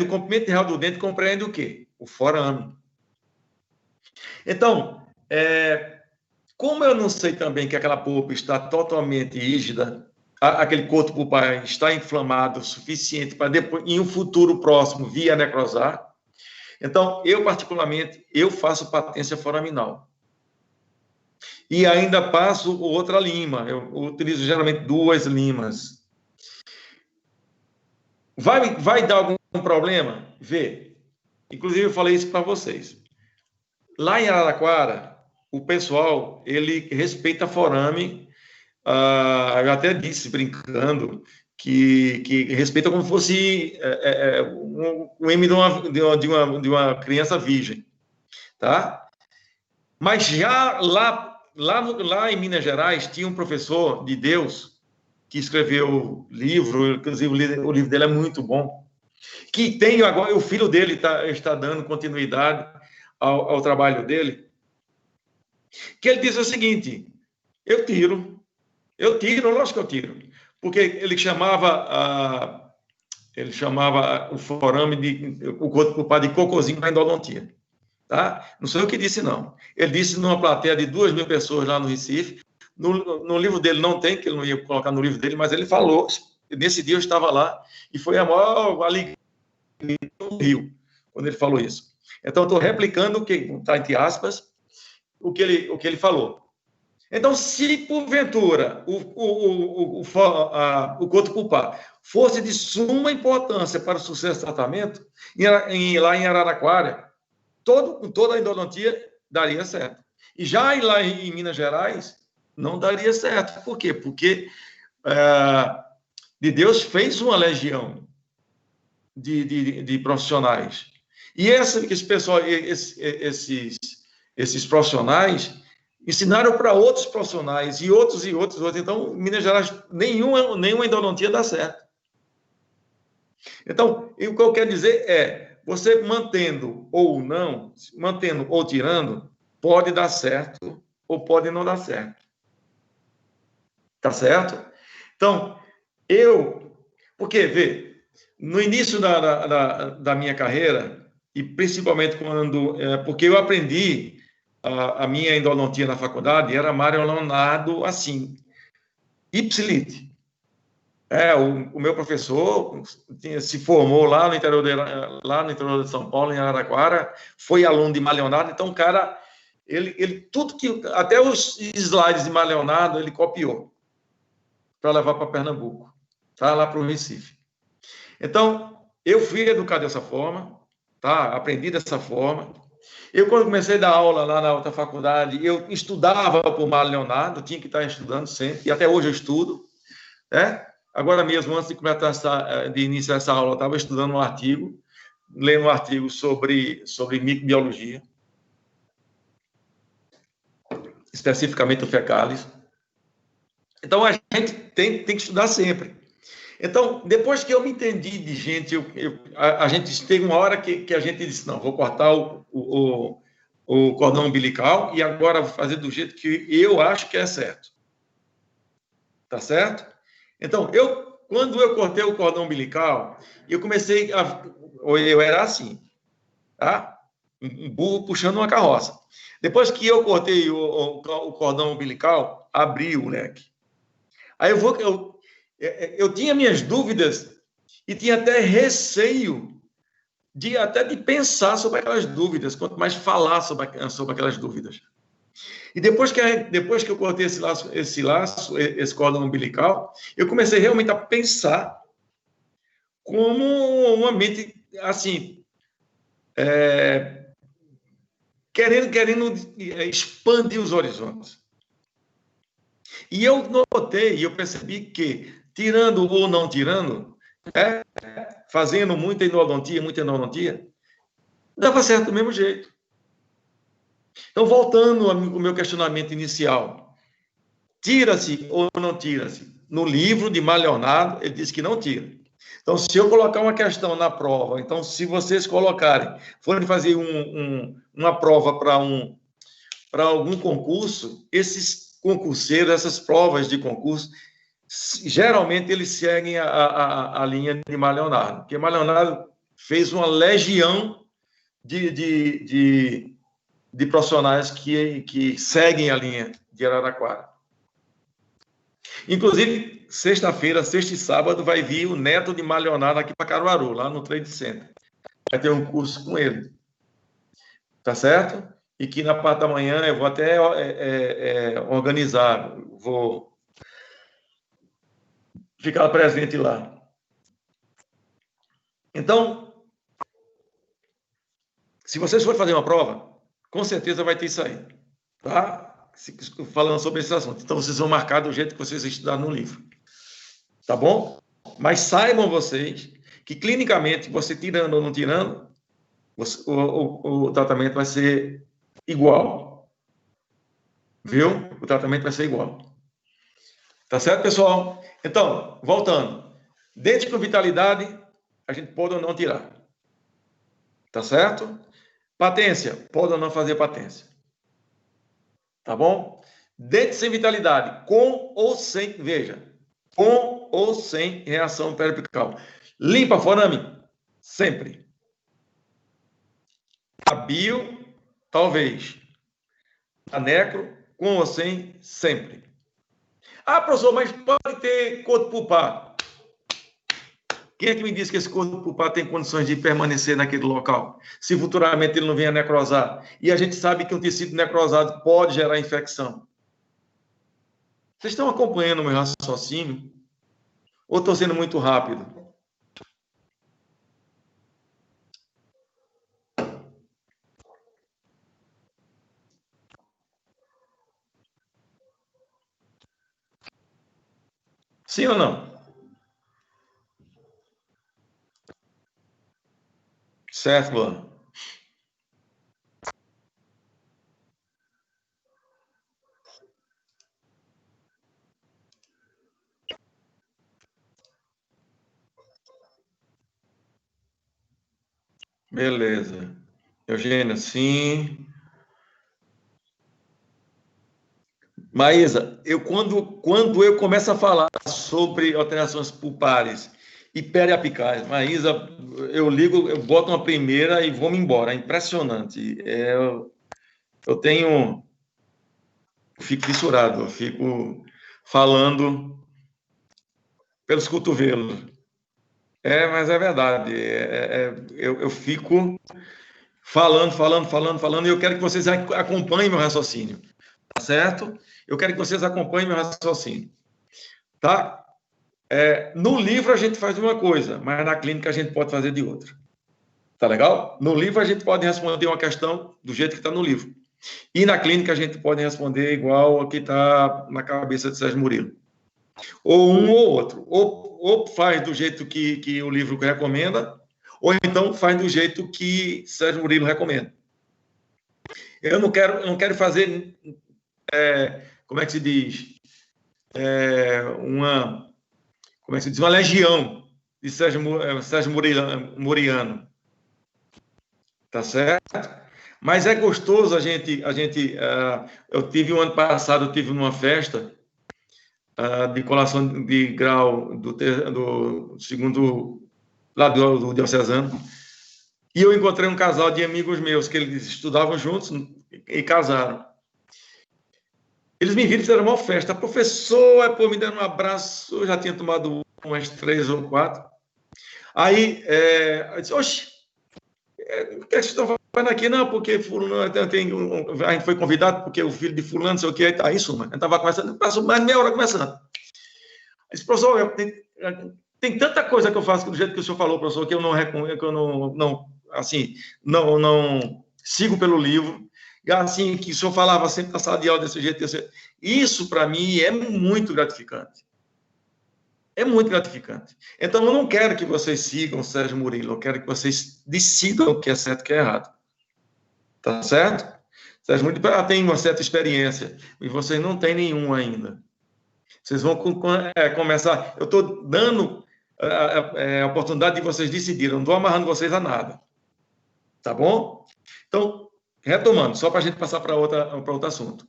comprimento real do dente compreende o quê? O forame. Então, como eu não sei também que aquela polpa está totalmente rígida, aquele coto pulpar está inflamado o suficiente para depois, em um futuro próximo, vir a necrosar, então, particularmente, eu faço patência foraminal. E ainda passo outra lima. Eu utilizo geralmente 2 limas. Vai dar algum problema? Vê. Inclusive, eu falei isso para vocês. Lá em Araraquara, o pessoal, ele respeita forame. Eu até disse, brincando, que respeita como se fosse um M de uma criança virgem. Tá? Mas já lá em Minas Gerais, tinha um professor de Deus que escreveu livro, inclusive o livro dele é muito bom, que tem agora, o filho dele está dando continuidade ao trabalho dele, que ele diz o seguinte: eu tiro, lógico que eu tiro, porque ele chamava o forame o corpo de cocôzinho da endodontia. Tá? Não sou eu que disse, não. Ele disse numa plateia de 2.000 pessoas lá no Recife. No livro dele não tem, que ele não ia colocar no livro dele, mas ele falou. Nesse dia eu estava lá e foi a maior alegria do Rio, quando ele falou isso. Então, estou replicando o que está entre aspas, o que ele falou. Então, se porventura o coto pulpar fosse de suma importância para o sucesso do tratamento, lá em Araraquara, toda a endodontia daria certo. E já lá em Minas Gerais, não daria certo. Por quê? Porque de Deus fez uma legião de profissionais. E esses profissionais ensinaram para outros profissionais, e outros. Então, em Minas Gerais, nenhuma endodontia dá certo. Então, o que eu quero dizer é, você mantendo ou não, mantendo ou tirando, pode dar certo ou pode não dar certo. Tá certo? Então, porque, vê, no início da minha carreira, e principalmente porque eu aprendi a minha endodontia na faculdade, era Mário Leonardo, assim, ipsilite. O meu professor se formou lá no interior de São Paulo, em Araraquara, foi aluno de Mário Leonardo, então o cara, tudo que, até os slides de Mário Leonardo, ele copiou para levar para Pernambuco, lá para o Recife. Então, eu fui educado dessa forma, aprendi dessa forma. Eu, quando comecei a dar aula lá na outra faculdade, eu estudava por Mário Leonardo, tinha que estar estudando sempre, e até hoje eu estudo, né? Agora mesmo, antes de iniciar essa aula, eu estava estudando um artigo, lendo um artigo sobre microbiologia, especificamente o fecalis. Então, a gente tem que estudar sempre. Então, depois que eu me entendi de gente, a gente teve uma hora que a gente disse, não, vou cortar o cordão umbilical e agora vou fazer do jeito que eu acho que é certo. Tá certo? Então, quando eu cortei o cordão umbilical, eu comecei a... Eu era assim, tá? Um burro puxando uma carroça. Depois que eu cortei o cordão umbilical, abri o leque. Aí eu tinha minhas dúvidas e tinha até receio até de pensar sobre aquelas dúvidas, quanto mais falar sobre aquelas dúvidas. E depois que eu cortei esse cordão umbilical, eu comecei realmente a pensar como uma mente, assim, querendo expandir os horizontes. E eu notei, eu percebi que, tirando ou não tirando, fazendo muita endodontia, dava certo do mesmo jeito. Então, voltando ao meu questionamento inicial, tira-se ou não tira-se? No livro de Leonardo, ele diz que não tira. Então, se eu colocar uma questão na prova, então, se vocês forem fazer uma prova para algum concurso, esses concurseiros, essas provas de concurso, geralmente eles seguem a linha de Leonardo, porque Leonardo fez uma legião de profissionais que seguem a linha de Araraquara. Inclusive, sexta e sábado vai vir o neto de Leonardo aqui para Caruaru, lá no Trade Center. Vai ter um curso com ele. Tá certo? E que na parte da manhã eu vou até organizar, vou ficar presente lá. Então, se vocês forem fazer uma prova, com certeza vai ter isso aí, tá? Falando sobre esse assunto. Então, vocês vão marcar do jeito que vocês estudaram no livro. Tá bom? Mas saibam vocês que, clinicamente, você tirando ou não tirando, o tratamento vai ser igual. Viu? O tratamento vai ser igual. Tá certo, pessoal? Então, voltando. Dente com vitalidade, a gente pode ou não tirar. Tá certo? Patência, pode ou não fazer patência. Tá bom? Dente sem vitalidade, com ou sem, veja, com ou sem reação periapical. Limpa forame? Sempre. A bio, talvez. A necro, com ou sem, sempre. Ah, professor, mas pode ter corpo pulpar. Quem é que me disse que esse corpo pulpar tem condições de permanecer naquele local? Se futuramente ele não venha necrosar. E a gente sabe que um tecido necrosado pode gerar infecção. Vocês estão acompanhando o meu raciocínio? Ou estou sendo muito rápido? Sim ou não? Certo, Luan? Beleza. Eugênia, sim. Maísa, quando eu começo a falar sobre alterações pulpares e periapicais, Maísa, eu ligo, eu boto uma primeira e vou-me embora. É impressionante. Eu fico fissurado, eu fico falando pelos cotovelos. Mas é verdade. Eu fico falando, e eu quero que vocês acompanhem meu raciocínio. Tá certo? Eu quero que vocês acompanhem meu raciocínio. Tá? No livro a gente faz uma coisa, mas na clínica a gente pode fazer de outra. Tá legal? No livro a gente pode responder uma questão do jeito que está no livro. E na clínica a gente pode responder igual a que está na cabeça de Sérgio Murilo. Ou um ou outro. Ou faz do jeito que o livro recomenda, ou então faz do jeito que Sérgio Murilo recomenda. Eu não quero fazer, como é que se diz? Como é que se diz? Uma legião de Sérgio Muriano. Tá certo? Mas é gostoso a gente eu tive um ano passado, eu tive numa festa de colação de grau do segundo lado do diocesano, e eu encontrei um casal de amigos meus, que eles estudavam juntos e casaram. Eles me viram e fizeram uma festa. Professor, pô, me deram um abraço, eu já tinha tomado umas 3 ou 4. Aí, eu disse, oxe, o que vocês estão fazendo aqui? Não, porque fulano, a gente foi convidado, porque o filho de fulano, não sei o que, tá isso, mano. A gente estava conversando, passou mais de meia hora conversando. Esse professor, tem tanta coisa que eu faço do jeito que o senhor falou, professor, que eu não recomendo, que eu não sigo pelo livro. Assim, que o senhor falava sempre na sala de aula desse jeito. Isso, para mim, é muito gratificante. É muito gratificante. Então, eu não quero que vocês sigam o Sérgio Murilo, eu quero que vocês decidam o que é certo e o que é errado. Tá certo? Sérgio Murilo tem uma certa experiência, e vocês não têm nenhuma ainda. Vocês vão começar... Eu estou dando a oportunidade de vocês decidirem, eu não estou amarrando vocês a nada. Tá bom? Então, retomando, só para a gente passar para outro assunto.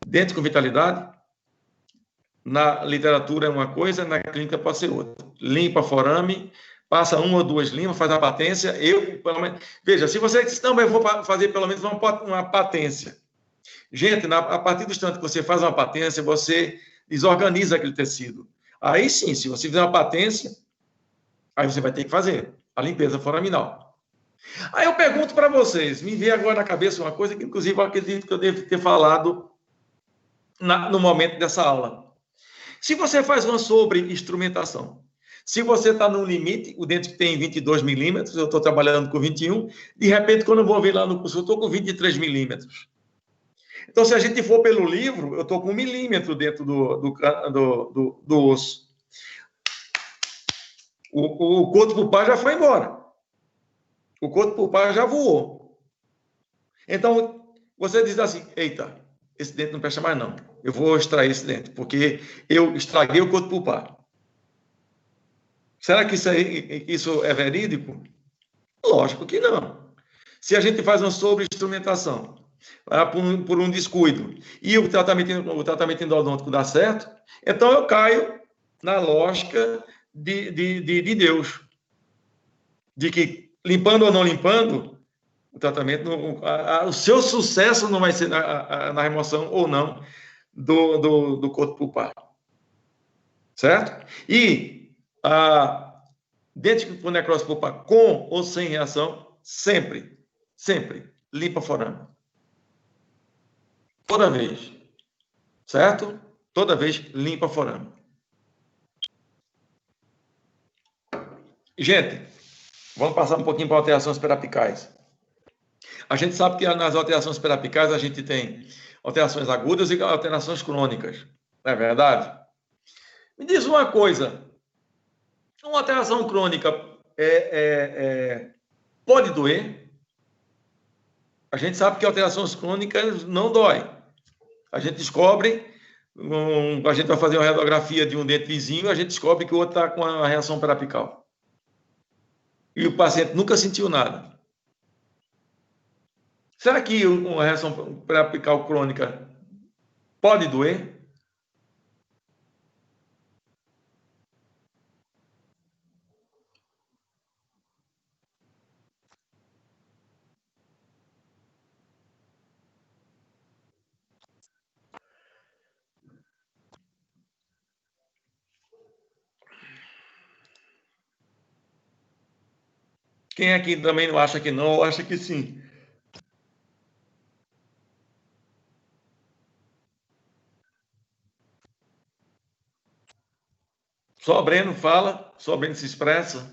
Dente com vitalidade, na literatura é uma coisa, na clínica pode ser outra. Limpa forame, passa 1 ou 2 limpas, faz a patência. Pelo menos, veja, se você diz, não, mas eu vou fazer pelo menos uma patência. Gente, a partir do instante que você faz uma patência, você desorganiza aquele tecido. Aí sim, se você fizer uma patência, aí você vai ter que fazer a limpeza foraminal. Aí eu pergunto para vocês, me veio agora na cabeça uma coisa que, inclusive, eu acredito que eu devo ter falado no momento dessa aula. Se você faz uma sobre instrumentação, se você está no limite, o dente tem 22 milímetros, eu estou trabalhando com 21, de repente, quando eu vou ver lá no curso, eu estou com 23 milímetros. Então, se a gente for pelo livro, eu estou com 1 milímetro dentro do osso. O coto pulpar já foi embora. O coto pulpar já voou. Então, você diz assim, eita, esse dente não presta mais não. Eu vou extrair esse dente, porque eu estraguei o coto pulpar. Será que isso é verídico? Lógico que não. Se a gente faz uma sobre-instrumentação por um descuido e o tratamento endodôntico dá certo, então eu caio na lógica de Deus. De que, limpando ou não limpando, o tratamento, o seu sucesso não vai ser na remoção ou não do coto pulpar. Certo? E dente com necrose pulpar com ou sem reação, sempre limpa forame. Toda vez. Certo? Toda vez limpa forame. Gente, vamos passar um pouquinho para alterações perapicais. A gente sabe que nas alterações perapicais a gente tem alterações agudas e alterações crônicas. Não é verdade? Me diz uma coisa. Uma alteração crônica pode doer? A gente sabe que alterações crônicas não dói. A gente descobre, a gente vai fazer uma radiografia de um dente vizinho, a gente descobre que o outro está com uma reação perapical. E o paciente nunca sentiu nada. Será que uma reação perapical crônica pode doer? Quem aqui também não acha que não, ou acha que sim? Só Breno fala, só Breno se expressa.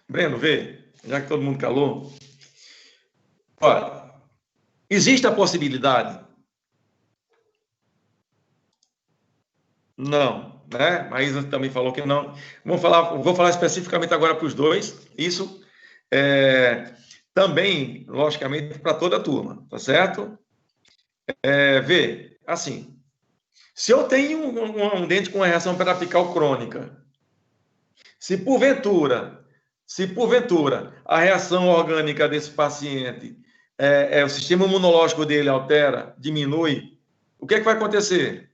Breno, vê, já que todo mundo calou. Olha, existe a possibilidade? Não, né? A Isa também falou que não. Vou falar especificamente agora para os dois. Isso também, logicamente, para toda a turma, tá certo? Vê, assim, se eu tenho um dente com uma reação perapical crônica, se porventura a reação orgânica desse paciente o sistema imunológico dele altera, diminui, o que é que vai acontecer?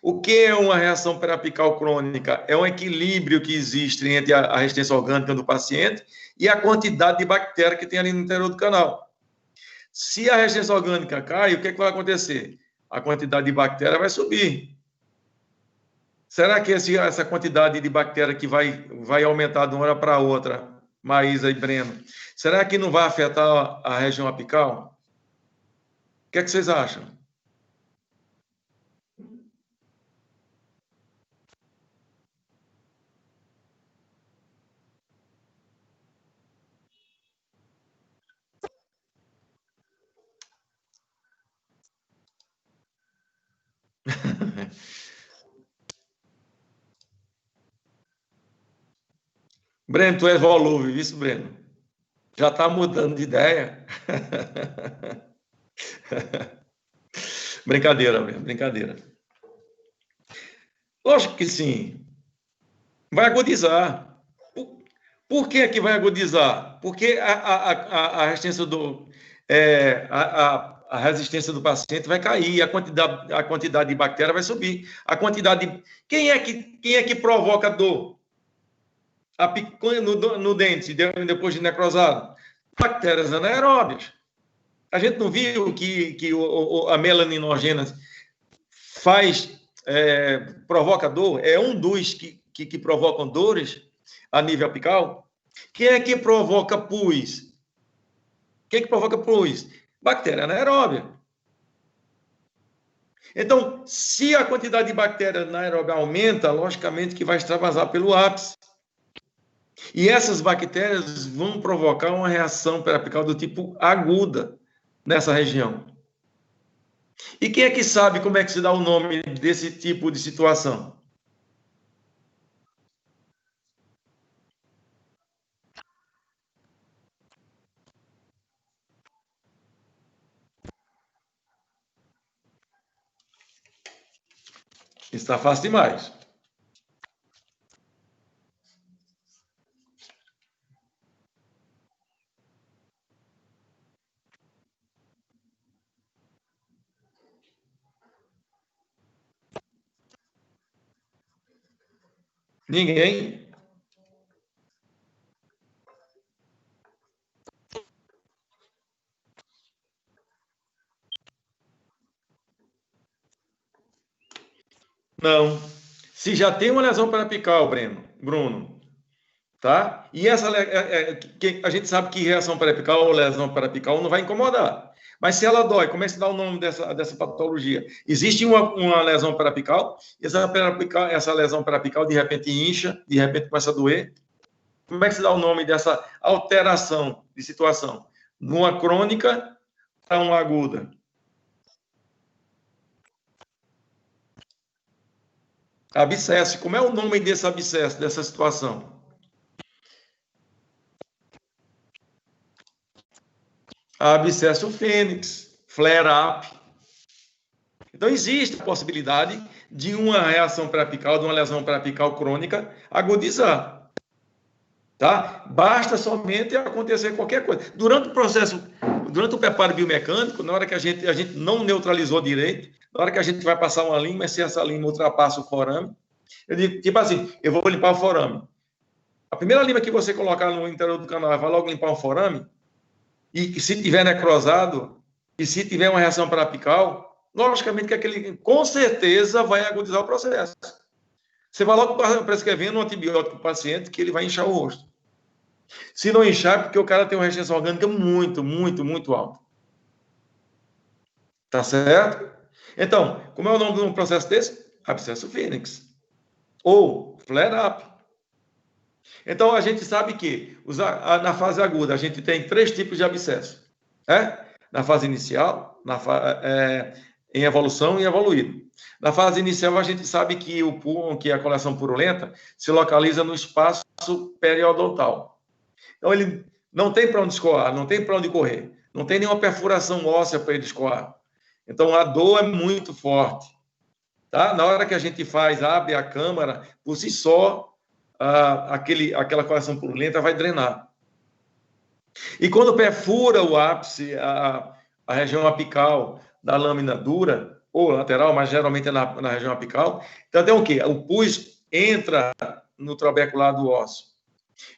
O que é uma reação periapical crônica? É um equilíbrio que existe entre a resistência orgânica do paciente e a quantidade de bactéria que tem ali no interior do canal. Se a resistência orgânica cai, o que é que vai acontecer? A quantidade de bactéria vai subir. Será que essa quantidade de bactéria que vai aumentar de uma hora para outra, Maísa e Breno, será que não vai afetar a região apical? O que é que vocês acham? Breno, tu é volúvel, isso, Breno? Já está mudando de ideia? Brincadeira, Breno, brincadeira. Lógico que sim. Vai agudizar. Por que que vai agudizar? Porque a resistência a resistência do paciente vai cair, a quantidade de bactéria vai subir. A quantidade de... Quem é que provoca dor? A picanha no dente, depois de necrosado? Bactérias anaeróbias. A gente não viu que a melaninogênese provoca dor? É um dos que provocam dores a nível apical? Quem é que provoca pus? Quem é que provoca pus? Bactéria anaeróbia. Então, se a quantidade de bactéria anaeróbia aumenta, logicamente que vai extravasar pelo ápice. E essas bactérias vão provocar uma reação periapical do tipo aguda nessa região. E quem é que sabe como é que se dá o nome desse tipo de situação? Está fácil demais. Ninguém? Não. Se já tem uma lesão periapical, Bruno, tá? E a gente sabe que reação periapical ou lesão periapical não vai incomodar. Mas se ela dói, como é que se dá o nome dessa patologia? Existe uma lesão periapical, essa lesão periapical de repente incha, de repente começa a doer. Como é que se dá o nome dessa alteração de situação? De uma crônica para uma aguda. Abscesso. Como é o nome desse abscesso, dessa situação? Abscesso fênix, flare-up. Então, existe a possibilidade de uma reação periapical, de uma lesão periapical crônica, agudizar. Tá? Basta somente acontecer qualquer coisa. Durante o processo, durante o preparo biomecânico, na hora que a gente não neutralizou direito, na hora que a gente vai passar uma lima, se essa lima ultrapassa o forame, eu digo, tipo assim, eu vou limpar o forame. A primeira lima que você colocar no interior do canal, vai logo limpar o forame, e se tiver necrosado, e se tiver uma reação periapical, logicamente que aquele, com certeza, vai agudizar o processo. Você vai logo prescrevendo um antibiótico para o paciente que ele vai inchar o rosto. Se não inchar, é porque o cara tem uma resistência orgânica muito, muito, muito alta. Tá certo? Então, como é o nome de um processo desse? Abscesso fênix. Ou flare-up. Então, a gente sabe que na fase aguda a gente tem 3 tipos de abscesso. Na fase inicial, em evolução e evoluído. Na fase inicial, a gente sabe que a coleção purulenta se localiza no espaço periodontal. Então, ele não tem para onde escoar, não tem para onde correr, não tem nenhuma perfuração óssea para ele escoar. Então, a dor é muito forte. Tá? Na hora que a gente abre a câmara, por si só, aquela coleção purulenta vai drenar. E quando perfura o ápice, a região apical da lâmina dura, ou lateral, mas geralmente é na região apical, então tem o quê? O pus entra no trabeculado ósseo.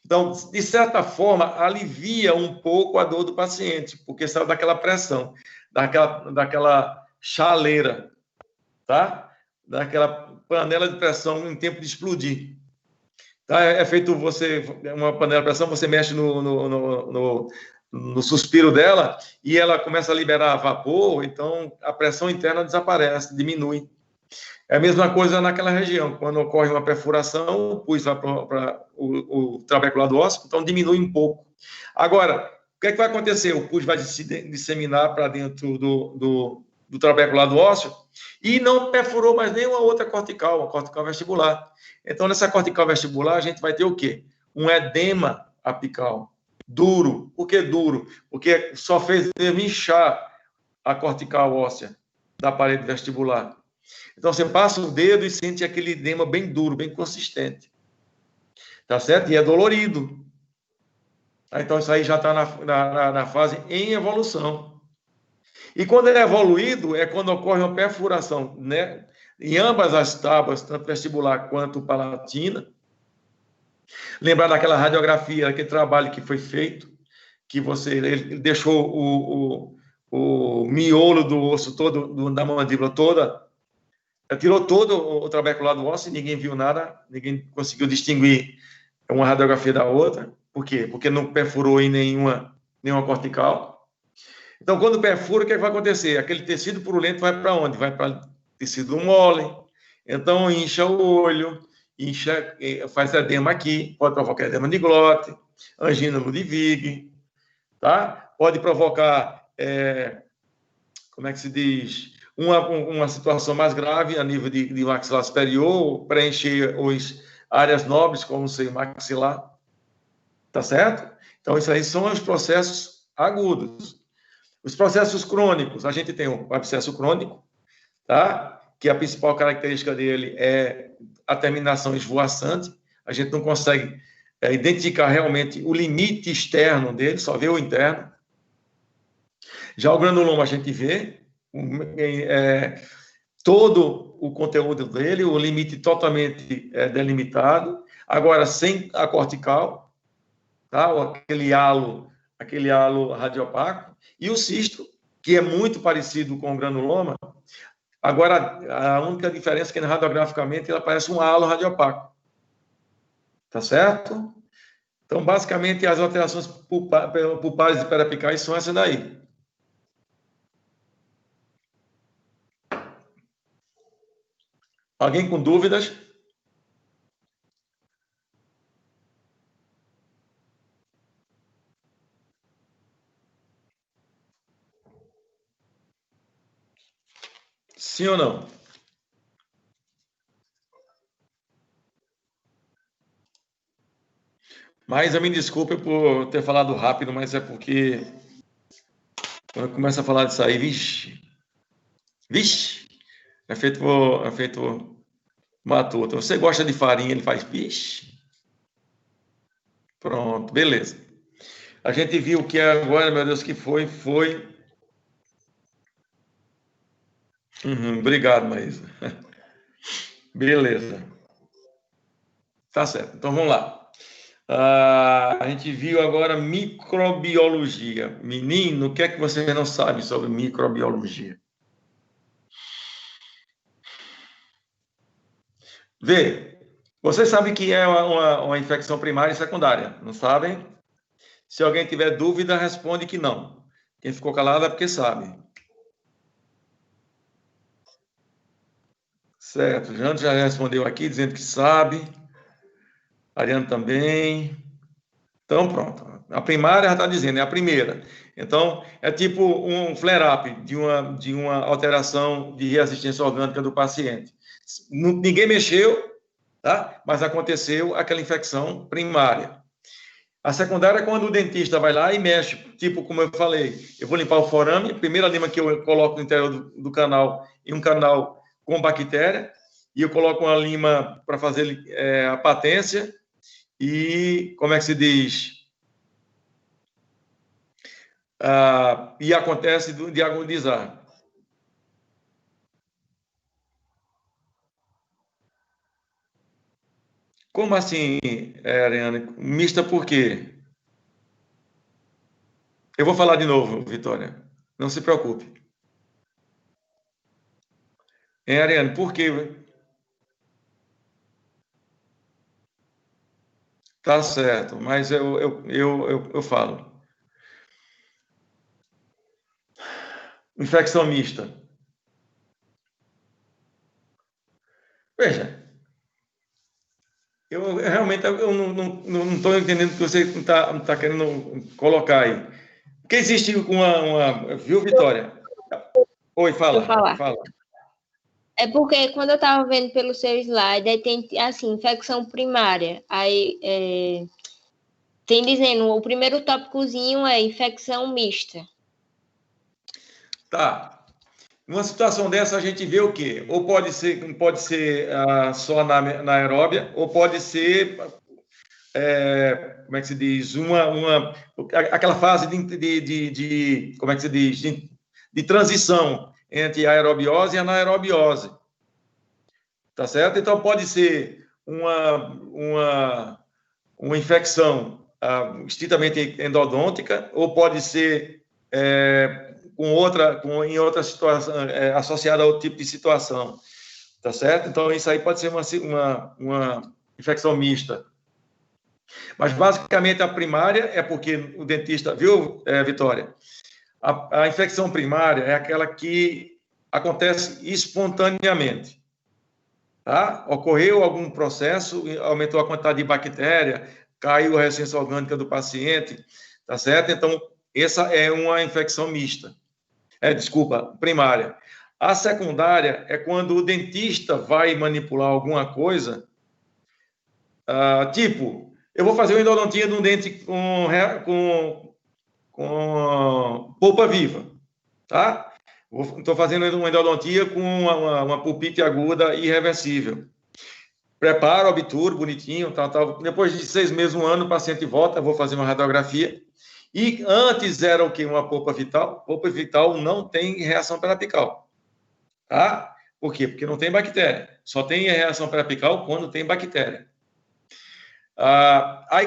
Então, de certa forma, alivia um pouco a dor do paciente, porque sai daquela pressão, daquela chaleira, tá? Daquela panela de pressão em tempo de explodir. Tá? É feito uma panela de pressão, você mexe no suspiro dela e ela começa a liberar vapor, então a pressão interna desaparece, diminui. É a mesma coisa naquela região, quando ocorre uma perfuração, o pus vai para o trabeculado ósseo, então diminui um pouco. Agora, o que é que vai acontecer? O pus vai se disseminar para dentro do trabeculado ósseo e não perfurou mais nenhuma outra cortical, uma cortical vestibular. Então, nessa cortical vestibular, a gente vai ter o quê? Um edema apical, duro. Por que duro? Porque só fez inchar a cortical óssea da parede vestibular. Então, você passa o dedo e sente aquele edema bem duro, bem consistente. Tá certo? E é dolorido. Então, isso aí já está na fase em evolução. E quando ele é evoluído, é quando ocorre uma perfuração, né? Em ambas as tábuas, tanto vestibular quanto palatina. Lembrar daquela radiografia, aquele trabalho que foi feito, que ele deixou o miolo do osso todo, da mandíbula toda, tirou todo o trabeculado ósseo e ninguém viu nada, ninguém conseguiu distinguir uma radiografia da outra. Por quê? Porque não perfurou em nenhuma cortical. Então, quando perfura, o que vai acontecer? Aquele tecido purulento vai para onde? Vai para tecido mole. Então, incha o olho, faz edema aqui, pode provocar edema de glote, angina Ludwig, tá? Pode provocar, como é que se diz? Uma situação mais grave a nível de maxilar superior, preencher as áreas nobres, como o seio maxilar, tá certo? Então, isso aí são os processos agudos. Os processos crônicos, a gente tem o abscesso crônico, tá? Que a principal característica dele é a terminação esvoaçante. A gente não consegue identificar realmente o limite externo dele, só vê o interno. Já o granuloma a gente vê todo o conteúdo dele, o limite totalmente delimitado. Agora, sem a cortical, tá? Ou aquele halo radiopaco. E o cisto, que é muito parecido com o granuloma. Agora, a única diferença é que, radiograficamente, ela parece um halo radiopaco. Tá certo? Então, basicamente, as alterações pulpares e perapicais são essas daí. Alguém com dúvidas? Sim ou não? Mas eu me desculpe por ter falado rápido, mas é porque quando começa a falar disso aí, vixe, é feito matuta. Você gosta de farinha, ele faz vixe. Pronto, beleza. A gente viu que agora, meu Deus, que foi. Obrigado, Maísa. Beleza. Tá certo. Então, vamos lá. A gente viu agora microbiologia. Menino, o que é que você não sabe sobre microbiologia? Vê, você sabe que é uma infecção primária e secundária, não sabem? Se alguém tiver dúvida, responde que não. Quem ficou calado é porque sabe. Certo, Jânio já respondeu aqui, dizendo que sabe. Ariano também. Então, pronto. A primária já está dizendo, é a primeira. Então, é tipo um flare-up de uma alteração de resistência orgânica do paciente. Ninguém mexeu, tá? Mas aconteceu aquela infecção primária. A secundária é quando o dentista vai lá e mexe, tipo como eu falei, eu vou limpar o forame, primeira lima que eu coloco no interior do canal, em um canal com bactéria, e eu coloco uma lima para fazer a patência, e, como é que se diz? e acontece de agonizar. Como assim, Ariane? Mista por quê? Eu vou falar de novo, Vitória. Não se preocupe. Ariane, por quê? Tá certo, mas eu falo. Infecção mista. Veja, eu realmente eu não estou entendendo o que você está querendo colocar aí. Porque existe viu, Vitória? Oi, Deixa eu fala, falar. fala. É porque quando eu estava vendo pelo seu slide, aí tem, assim, infecção primária. Aí tem dizendo, o primeiro tópicozinho é infecção mista. Tá. Numa situação dessa, a gente vê o quê? Ou pode ser só na aeróbia, ou pode ser, como é que se diz, aquela fase como é que se diz, de transição entre a aerobiose e a anaerobiose. Tá certo? Então, pode ser uma infecção estritamente endodôntica, ou pode ser em outra situação, associada a outro tipo de situação, tá certo? Então, isso aí pode ser uma infecção mista. Mas, basicamente, a primária é porque o dentista, viu, Vitória? A infecção primária é aquela que acontece espontaneamente. Tá? Ocorreu algum processo, aumentou a quantidade de bactéria, caiu a resistência orgânica do paciente, tá certo? Então, essa é uma infecção mista. Desculpa, primária. A secundária é quando o dentista vai manipular alguma coisa, tipo, eu vou fazer uma endodontia de um dente com polpa viva, tá? Estou fazendo uma endodontia com uma pulpite aguda irreversível. Preparo, obturo, bonitinho, tal. Depois de 6 meses, 1 ano, o paciente volta, vou fazer uma radiografia. E antes era o quê? Uma polpa vital. Polpa vital não tem reação periapical. Tá? Por quê? Porque não tem bactéria. Só tem reação periapical quando tem bactéria. Aí,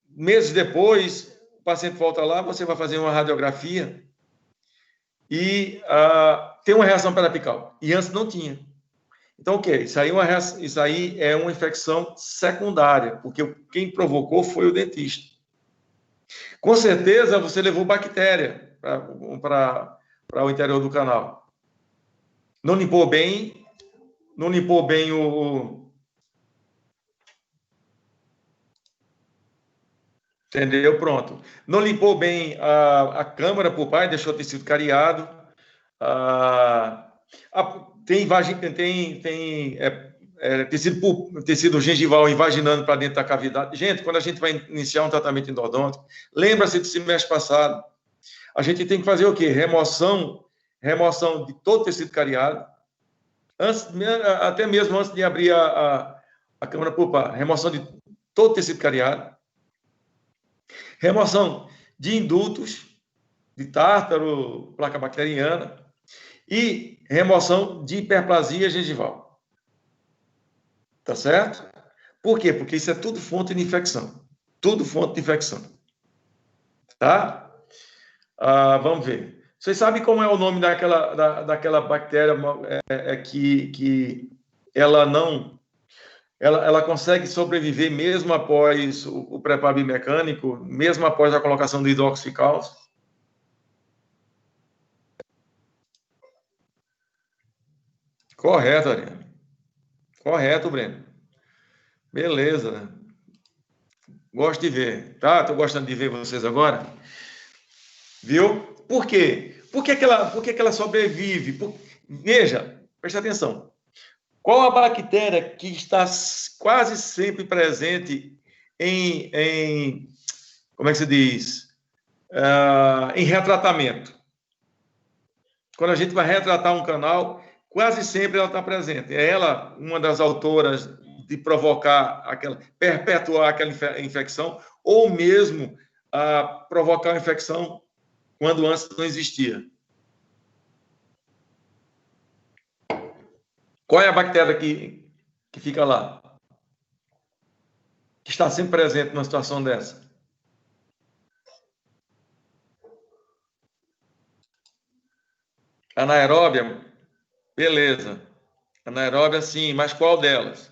meses depois, o paciente volta lá, você vai fazer uma radiografia e tem uma reação periapical. E antes não tinha. Então, o quê? Isso aí é uma infecção secundária, porque quem provocou foi o dentista. Com certeza, você levou bactéria para o interior do canal. Não limpou bem o... Entendeu? Pronto. Não limpou bem a câmara pulpar, deixou o tecido cariado. Tem tecido gengival invaginando para dentro da cavidade. Gente, quando a gente vai iniciar um tratamento endodôntico, lembra-se do semestre passado, a gente tem que fazer o quê? Remoção de todo o tecido cariado, até mesmo antes de abrir a câmara pulpar, remoção de todo o tecido cariado, remoção de indutos, de tártaro, placa bacteriana, e remoção de hiperplasia gengival. Tá certo? Por quê? Porque isso é tudo fonte de infecção. Tudo fonte de infecção. Tá? Vamos ver. Vocês sabem como é o nome daquela bactéria que ela não... Ela consegue sobreviver mesmo após o preparo biomecânico, mesmo após a colocação do hidroxicálcio? Correto, Ariane. Correto, Breno. Beleza. Gosto de ver. Tá? Estou gostando de ver vocês agora. Viu? Por quê? Por que ela sobrevive? Veja, preste atenção. Qual a bactéria que está quase sempre presente como é que se diz? Em retratamento. Quando a gente vai retratar um canal, quase sempre ela está presente. É ela uma das autoras de perpetuar aquela infecção, ou mesmo provocar uma infecção quando antes não existia. Qual é a bactéria que fica lá? Que está sempre presente numa situação dessa? Anaeróbia? Beleza. Anaeróbia, sim, mas qual delas?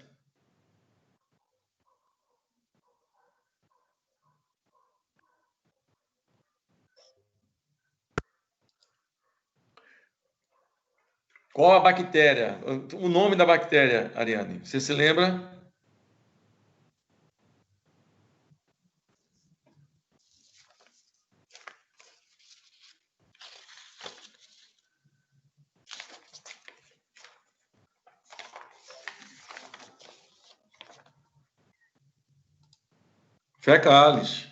Qual a bactéria? O nome da bactéria, Ariane? Você se lembra? Fecalis.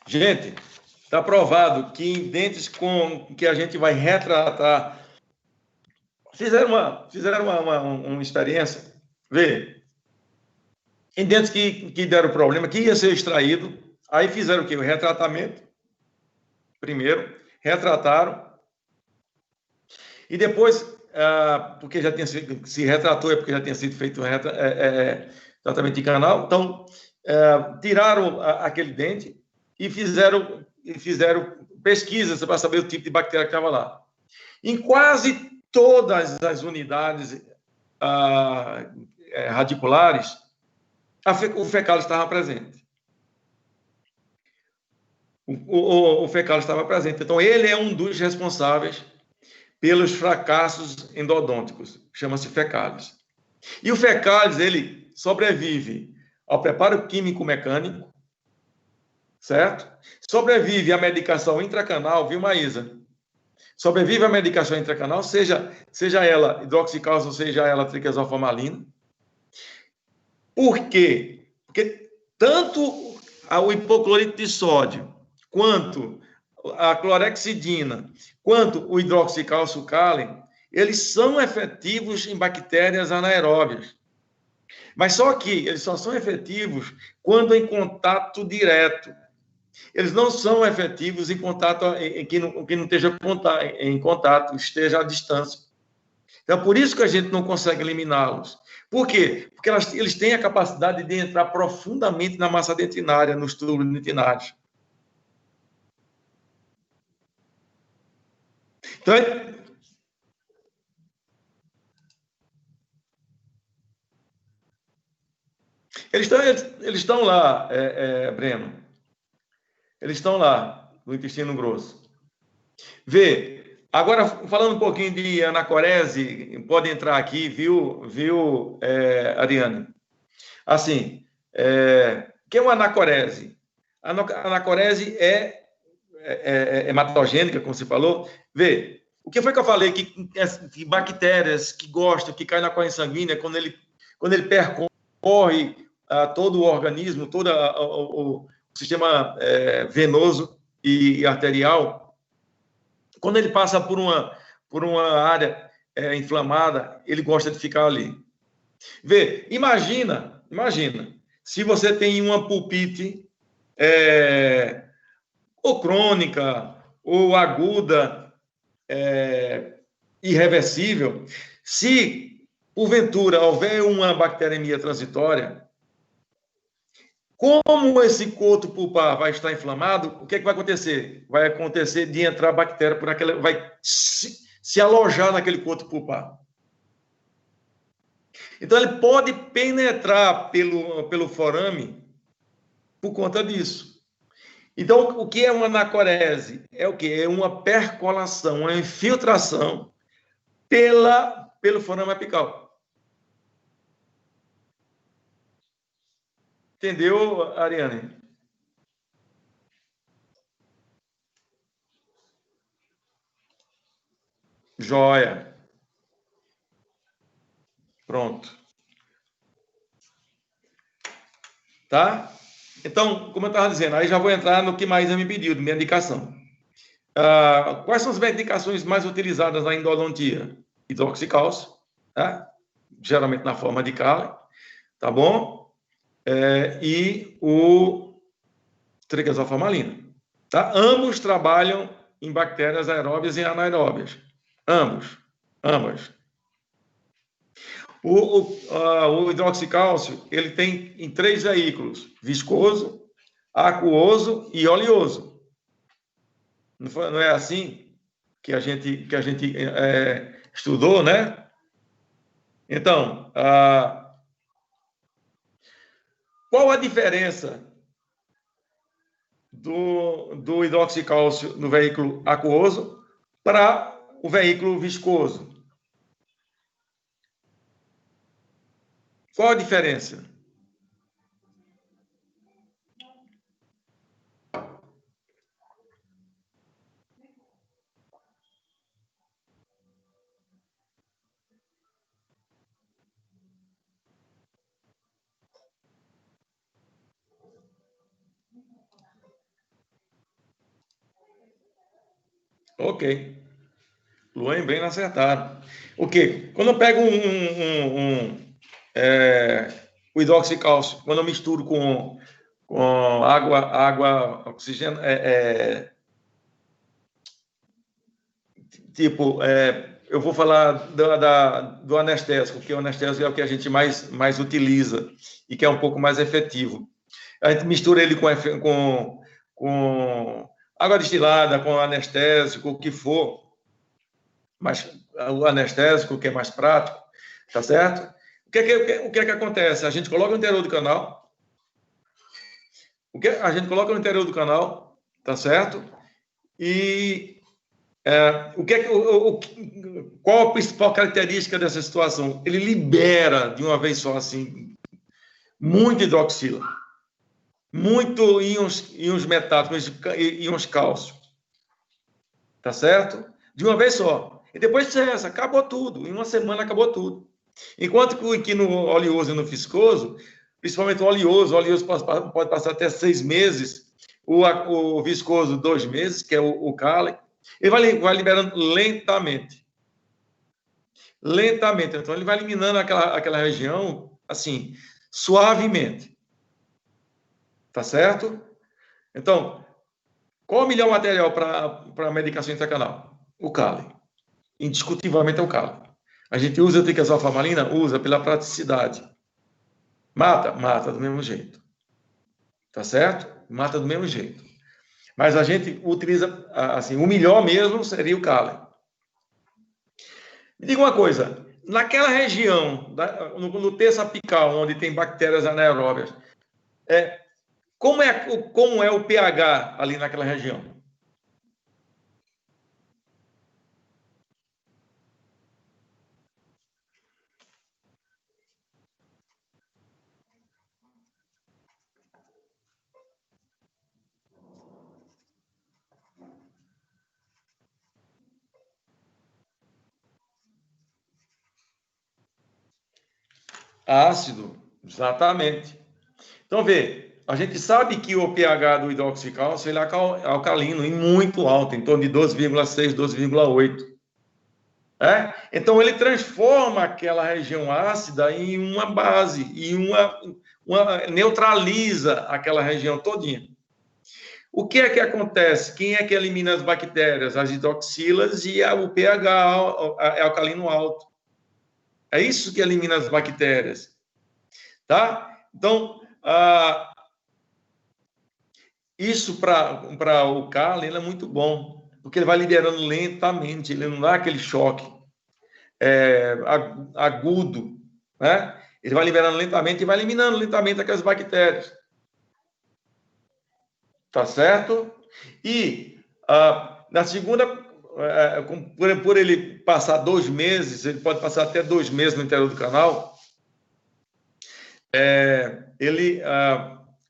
Gente, está provado que em dentes com que a gente vai retratar, fizeram uma experiência, vê, em dentes que deram problema, que ia ser extraído, aí fizeram o quê? O retratamento, primeiro, retrataram, e depois, porque já tinha sido, se retratou, é porque já tinha sido feito um tratamento de canal, então, tiraram aquele dente e fizeram pesquisas para saber o tipo de bactéria que estava lá. Em quase todas as unidades radiculares, o fecalis estava presente. O fecalis estava presente. Então, ele é um dos responsáveis pelos fracassos endodônticos. Chama-se fecalis. E o fecalis, ele sobrevive ao preparo químico-mecânico, certo? Sobrevive à medicação intracanal, viu, Maísa? Sobrevive à medicação intracanal, seja ela hidroxicálcium, seja ela triquezoformalina. Por quê? Porque tanto o hipoclorito de sódio, quanto a clorexidina, quanto o hidroxicálcio cálium, eles são efetivos em bactérias anaeróbias. Mas só que eles só são efetivos quando em contato direto. Eles não são efetivos em contato, em que não esteja em contato, esteja à distância. Então, por isso que a gente não consegue eliminá-los. Por quê? Porque eles têm a capacidade de entrar profundamente na massa dentinária, nos túbulos dentinários. Então, eles estão lá, Breno. Eles estão lá, no intestino grosso. Vê, agora, falando um pouquinho de anacorese, pode entrar aqui, viu, Ariane? Assim, o que é uma anacorese? A anacorese é hematogênica, como você falou. Vê, o que foi que eu falei? Que bactérias que gostam, que caem na corrente sanguínea, quando ele percorre todo o organismo, todo o sistema venoso e arterial, quando ele passa por uma área inflamada, ele gosta de ficar ali. Vê, imagina, se você tem uma pulpite ou crônica, ou aguda, irreversível, se, porventura, houver uma bacteremia transitória, como esse coto pulpar vai estar inflamado, o que vai acontecer? Vai acontecer de entrar bactéria por aquela, vai se alojar naquele coto pulpar. Então, ele pode penetrar pelo forame por conta disso. Então, o que é uma anacorese? É o quê? É uma percolação, uma infiltração pelo forame apical. Entendeu, Ariane? Joia. Pronto. Tá? Então, como eu estava dizendo, aí já vou entrar no que mais me pediu, de medicação. Quais são as medicações mais utilizadas na endodontia? Hidroxicálcio, tá? Geralmente na forma de cálice, tá bom? E o triquezoformalina. Tá? Ambos trabalham em bactérias aeróbias e anaeróbias. Ambas. O hidroxicálcio, ele tem em 3 veículos: viscoso, aquoso e oleoso. Não é assim que a gente estudou, né? Então, qual a diferença do hidroxicálcio no veículo aquoso para o veículo viscoso? Qual a diferença? Ok. Luan bem acertado. O quê? Quando eu pego o hidroxicálcio, quando eu misturo com água, oxigênio, eu vou falar do anestésico, que o anestésico é o que a gente mais utiliza e que é um pouco mais efetivo. A gente mistura ele com água destilada, com anestésico, o que for, mas o anestésico, que é mais prático, tá certo? O que é que acontece? A gente coloca no interior do canal, tá certo? E qual a principal característica dessa situação? Ele libera de uma vez só assim muito hidroxila, muito íons metálicos, íons cálcio, tá certo? De uma vez só. E depois cessa, acabou tudo. Em uma semana acabou tudo. Enquanto que no oleoso e no viscoso, principalmente o oleoso pode passar até 6 meses, o viscoso 2 meses, que é o Kali, ele vai liberando lentamente. Lentamente. Então, ele vai eliminando aquela região, assim, suavemente. Tá certo? Então, qual o melhor material para medicação intracanal? O Kali. Indiscutivelmente é o Kali. A gente usa a triazolformalina? Usa pela praticidade. Mata do mesmo jeito. Tá certo? Mata do mesmo jeito. Mas a gente utiliza, assim, o melhor mesmo seria o Kali. Me diga uma coisa, naquela região, no terço apical, onde tem bactérias anaeróbias, como é o pH ali naquela região? Ácido, exatamente. Então, vê, a gente sabe que o pH do hidroxicálcio ele é alcalino e muito alto, em torno de 12,6, 12,8. Então, ele transforma aquela região ácida em uma base, e neutraliza aquela região todinha. O que é que acontece? Quem é que elimina as bactérias? As hidroxilas e o pH é alcalino alto. É isso que elimina as bactérias. Tá? Então, isso para o Kali é muito bom, porque ele vai liberando lentamente, ele não dá aquele choque agudo, né? Ele vai liberando lentamente e vai eliminando lentamente aquelas bactérias. Tá certo? E na segunda, por ele passar 2 meses, ele pode passar até 2 meses no interior do canal,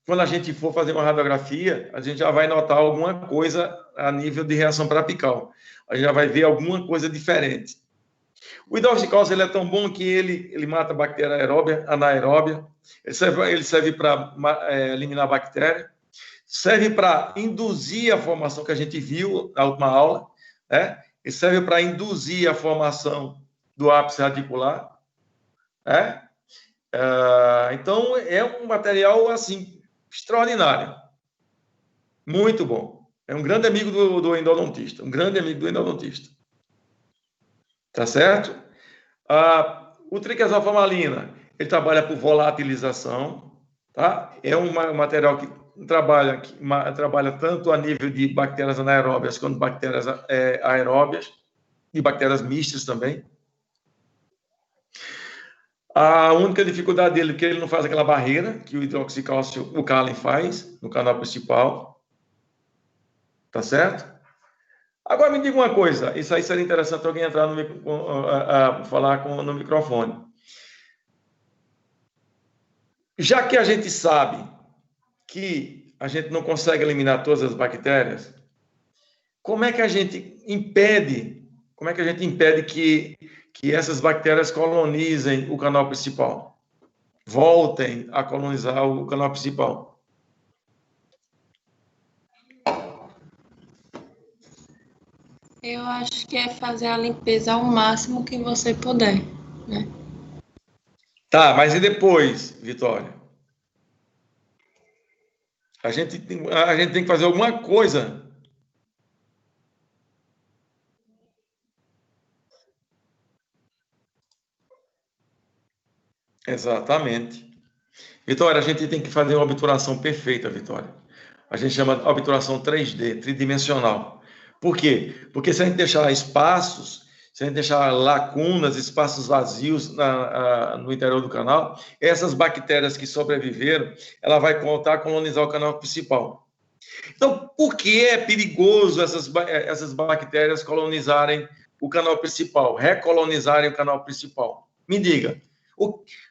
quando a gente for fazer uma radiografia, a gente já vai notar alguma coisa a nível de reação parapical. A gente já vai ver alguma coisa diferente. O hidroxicálcio ele é tão bom que ele mata a bactéria aeróbia, anaeróbia, ele serve para eliminar a bactéria, serve para induzir a formação que a gente viu na última aula, né? Ele serve para induzir a formação do ápice radicular, né? Então, é um material, assim, extraordinário. Muito bom. É um grande amigo do endodontista. Um grande amigo do endodontista. Tá certo? O triquesalfamalina, ele trabalha por volatilização, tá? É um material que trabalha tanto a nível de bactérias anaeróbias quanto bactérias aeróbias e bactérias mistas também. A única dificuldade dele é que ele não faz aquela barreira que o hidroxicálcio, o cálen faz no canal principal. Tá certo? Agora me diga uma coisa, isso aí seria interessante alguém entrar falar no microfone. Já que a gente sabe que a gente não consegue eliminar todas as bactérias, como é que a gente impede que essas bactérias colonizem o canal principal? Voltem a colonizar o canal principal? Eu acho que é fazer a limpeza ao máximo que você puder, né? Tá, mas e depois, Vitória? A gente tem que fazer alguma coisa. Exatamente. Vitória, a gente tem que fazer uma obturação perfeita, Vitória. A gente chama de obturação 3D, tridimensional. Por quê? Porque se a gente deixar espaços, se a gente deixar lacunas, espaços vazios no interior do canal, essas bactérias que sobreviveram, ela vai voltar a colonizar o canal principal. Então, por que é perigoso essas bactérias colonizarem o canal principal, recolonizarem o canal principal? Me diga,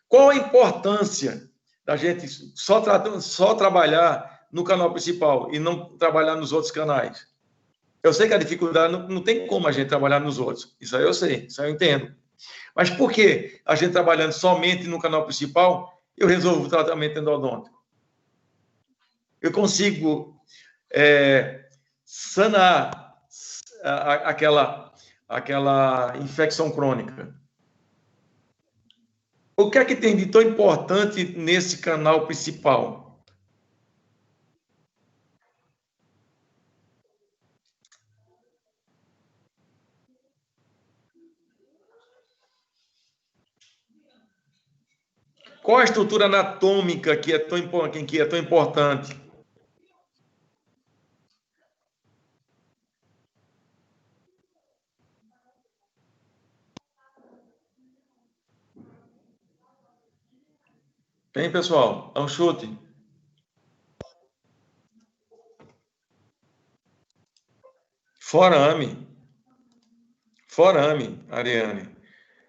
qual a importância da gente só trabalhar no canal principal e não trabalhar nos outros canais? Eu sei que a dificuldade não tem como a gente trabalhar nos outros. Isso aí eu sei, isso aí eu entendo. Mas por que a gente trabalhando somente no canal principal, eu resolvo o tratamento endodôntico? Eu consigo sanar aquela infecção crônica. O que é que tem de tão importante nesse canal principal? Qual a estrutura anatômica que é tão importante? Tem, pessoal? É um chute. Forame. Forame, Ariane.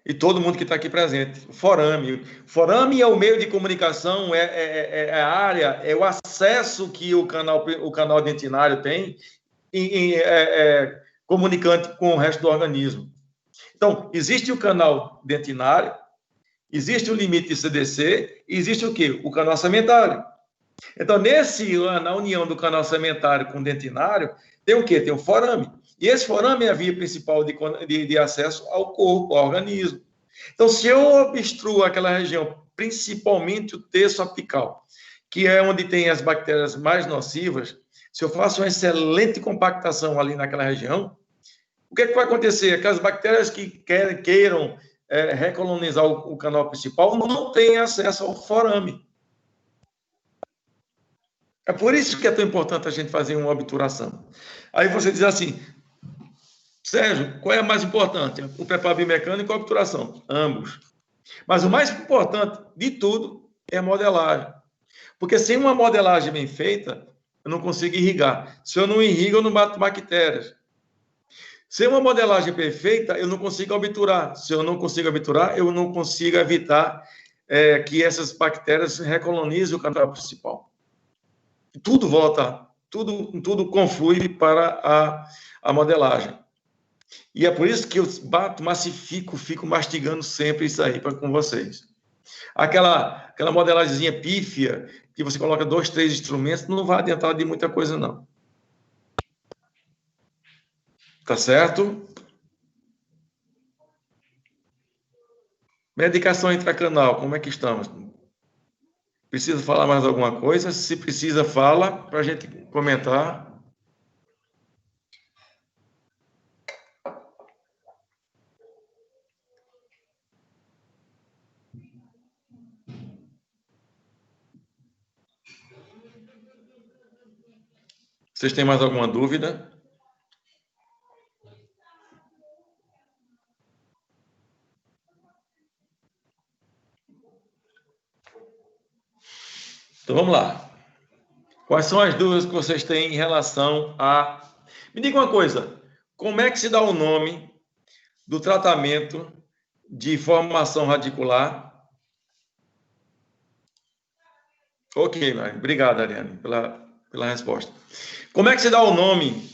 E todo mundo que está aqui presente. Forame. Forame é o meio de comunicação, é a área, é o acesso que o canal dentinário tem comunicante com o resto do organismo. Então, existe o canal dentinário, existe o limite de CDC, e existe o quê? O canal sementário. Então, na união do canal sementário com o dentinário, tem o quê? Tem o forame. E esse forame é a via principal de acesso ao corpo, ao organismo. Então, se eu obstruo aquela região, principalmente o terço apical, que é onde tem as bactérias mais nocivas, se eu faço uma excelente compactação ali naquela região, o que é que vai acontecer? Aquelas bactérias que queiram recolonizar o canal principal não têm acesso ao forame. É por isso que é tão importante a gente fazer uma obturação. Aí você diz assim, Sérgio, qual é mais importante? O preparo biomecânico ou a obturação? Ambos. Mas o mais importante de tudo é a modelagem. Porque sem uma modelagem bem feita, eu não consigo irrigar. Se eu não irrigo, eu não bato bactérias. Sem uma modelagem perfeita, eu não consigo obturar. Se eu não consigo obturar, eu não consigo evitar que essas bactérias recolonizem o canal principal. Tudo volta, tudo conflui para a modelagem. E é por isso que eu massifico, fico mastigando sempre isso aí com vocês. Aquela modelagemzinha pífia, que você coloca 2, 3 instrumentos, não vai adiantar de muita coisa, não. Tá certo? Medicação intracanal, como é que estamos? Precisa falar mais alguma coisa? Se precisa, fala, para a gente comentar. Vocês têm mais alguma dúvida? Então, vamos lá. Quais são as dúvidas que vocês têm em relação a... Me diga uma coisa, como é que se dá o nome do tratamento de formação radicular? Ok, obrigado, Ariane, pela resposta. Como é que se dá o nome,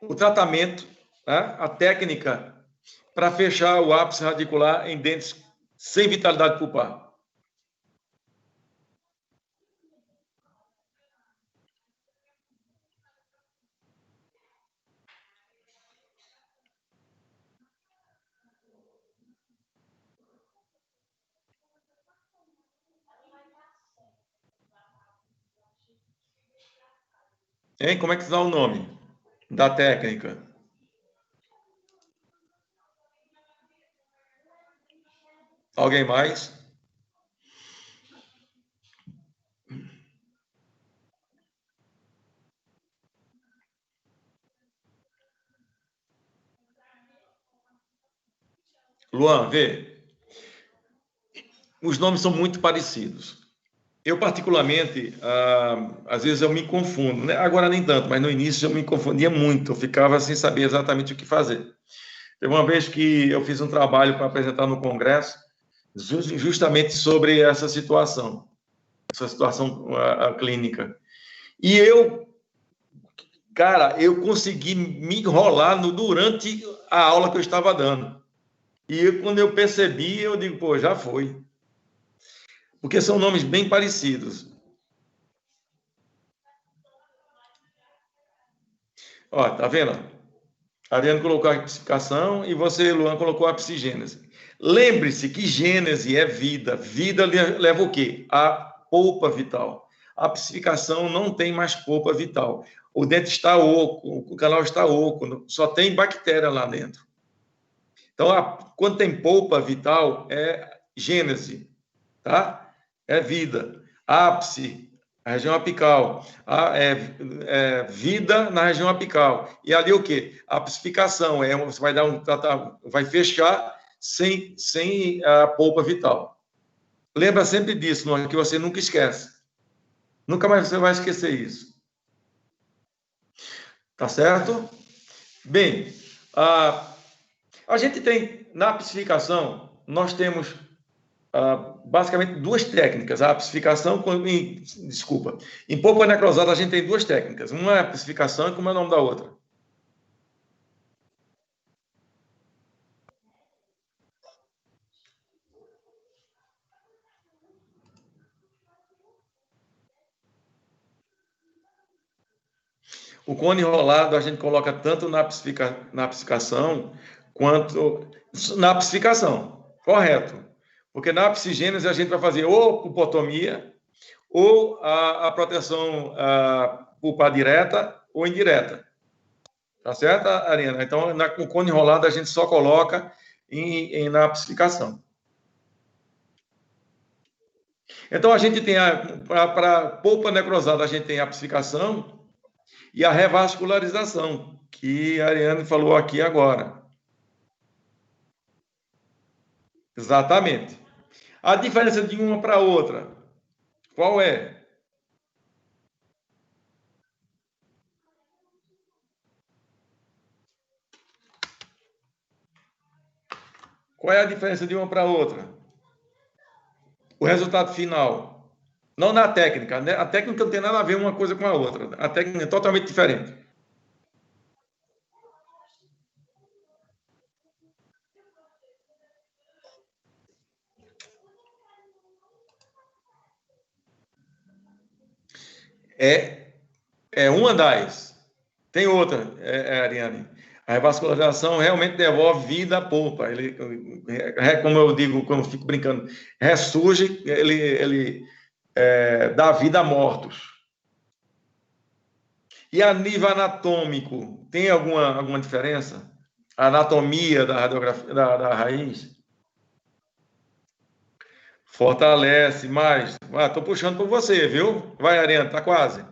o tratamento, a técnica para fechar o ápice radicular em dentes sem vitalidade pulpar? Hein? Como é que se dá o nome da técnica? Alguém mais? Luan, vê. Os nomes são muito parecidos. Eu, particularmente, às vezes eu me confundo, né? Agora nem tanto, mas no início eu me confundia muito, eu ficava sem saber exatamente o que fazer. Teve uma vez que eu fiz um trabalho para apresentar no Congresso, justamente sobre essa situação clínica. E eu consegui me enrolar durante a aula que eu estava dando. E quando eu percebi, eu digo, pô, já foi. Porque são nomes bem parecidos. Ó, tá vendo? A Ariane colocou a psificação e você, Luan, colocou a psigênese. Lembre-se que gênese é vida. Vida leva o quê? A polpa vital. A psificação não tem mais polpa vital. O dente está oco, o canal está oco, só tem bactéria lá dentro. Então, quando tem polpa vital, é gênese, tá? É vida. Ápice, a região apical. Vida na região apical. E ali o quê? A psificação. Você vai vai fechar sem a polpa vital. Lembra sempre disso, que você nunca esquece. Nunca mais você vai esquecer isso. Tá certo? Bem, a gente tem, na psificação, nós temos basicamente duas técnicas. A psificação, em polpa necrosada a gente tem duas técnicas. Uma é a psificação e como é o nome da outra? O cone enrolado a gente coloca tanto na psificação quanto na psificação, correto. Porque na psigênese a gente vai fazer ou pulpotomia ou a proteção pulpar direta ou indireta. Tá certo, Ariana? Então, com o cone enrolado a gente só coloca na psificação. Então, a gente tem, para polpa necrosada, a gente tem a psificação e a revascularização, que a Ariane falou aqui agora. Exatamente. A diferença de uma para outra, qual é? Qual é a diferença de uma para outra? O resultado final. Não na técnica, né? A técnica não tem nada a ver uma coisa com a outra. A técnica é totalmente diferente. É uma das. Tem outra, Ariane. A revascularização realmente devolve vida à polpa. Ele, como eu digo, quando eu fico brincando, ressurge, ele dá vida a mortos. E a nível anatômico, tem alguma diferença? A anatomia da radiografia, da raiz? Fortalece mais. Estou puxando por você, viu? Vai, Ariane, tá quase.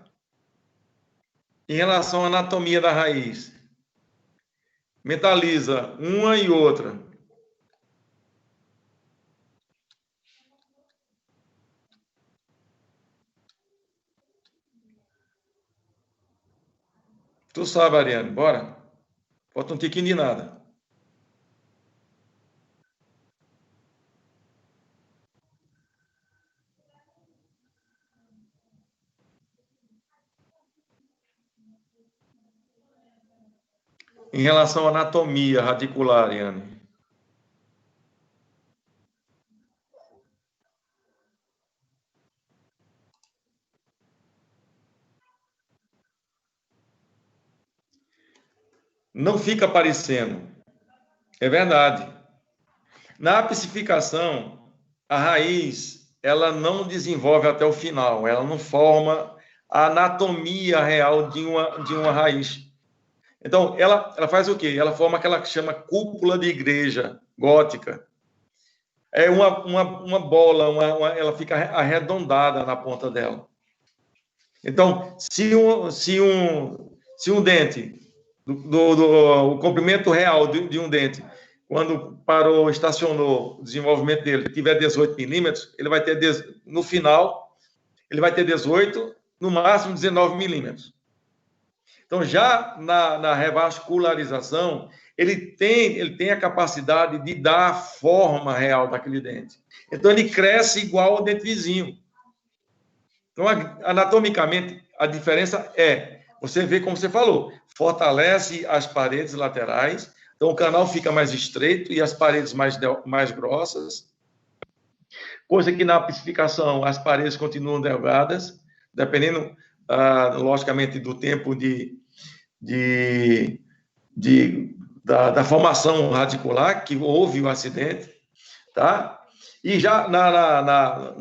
Em relação à anatomia da raiz, mentaliza uma e outra. Tu sabe, Ariane, bora? Falta um tiquinho de nada. Em relação à anatomia radicular, Ariane. Não fica aparecendo. É verdade. Na apicificação, a raiz, ela não desenvolve até o final, ela não forma a anatomia real de uma raiz. Então, ela faz o quê? Ela forma aquela que chama cúpula de igreja gótica. É uma bola, ela fica arredondada na ponta dela. Então, se um dente, o comprimento real de um dente, quando parou, estacionou o desenvolvimento dele, tiver 18 milímetros, ele vai ter, no final, ele vai ter 18, no máximo 19 milímetros. Então, já na revascularização, ele tem a capacidade de dar a forma real daquele dente. Então, ele cresce igual ao dente vizinho. Então, anatomicamente, a diferença você vê, como você falou, fortalece as paredes laterais, então o canal fica mais estreito e as paredes mais grossas, coisa que na apicificação as paredes continuam delgadas, dependendo, logicamente, do tempo da formação radicular, que houve o acidente, tá? E já na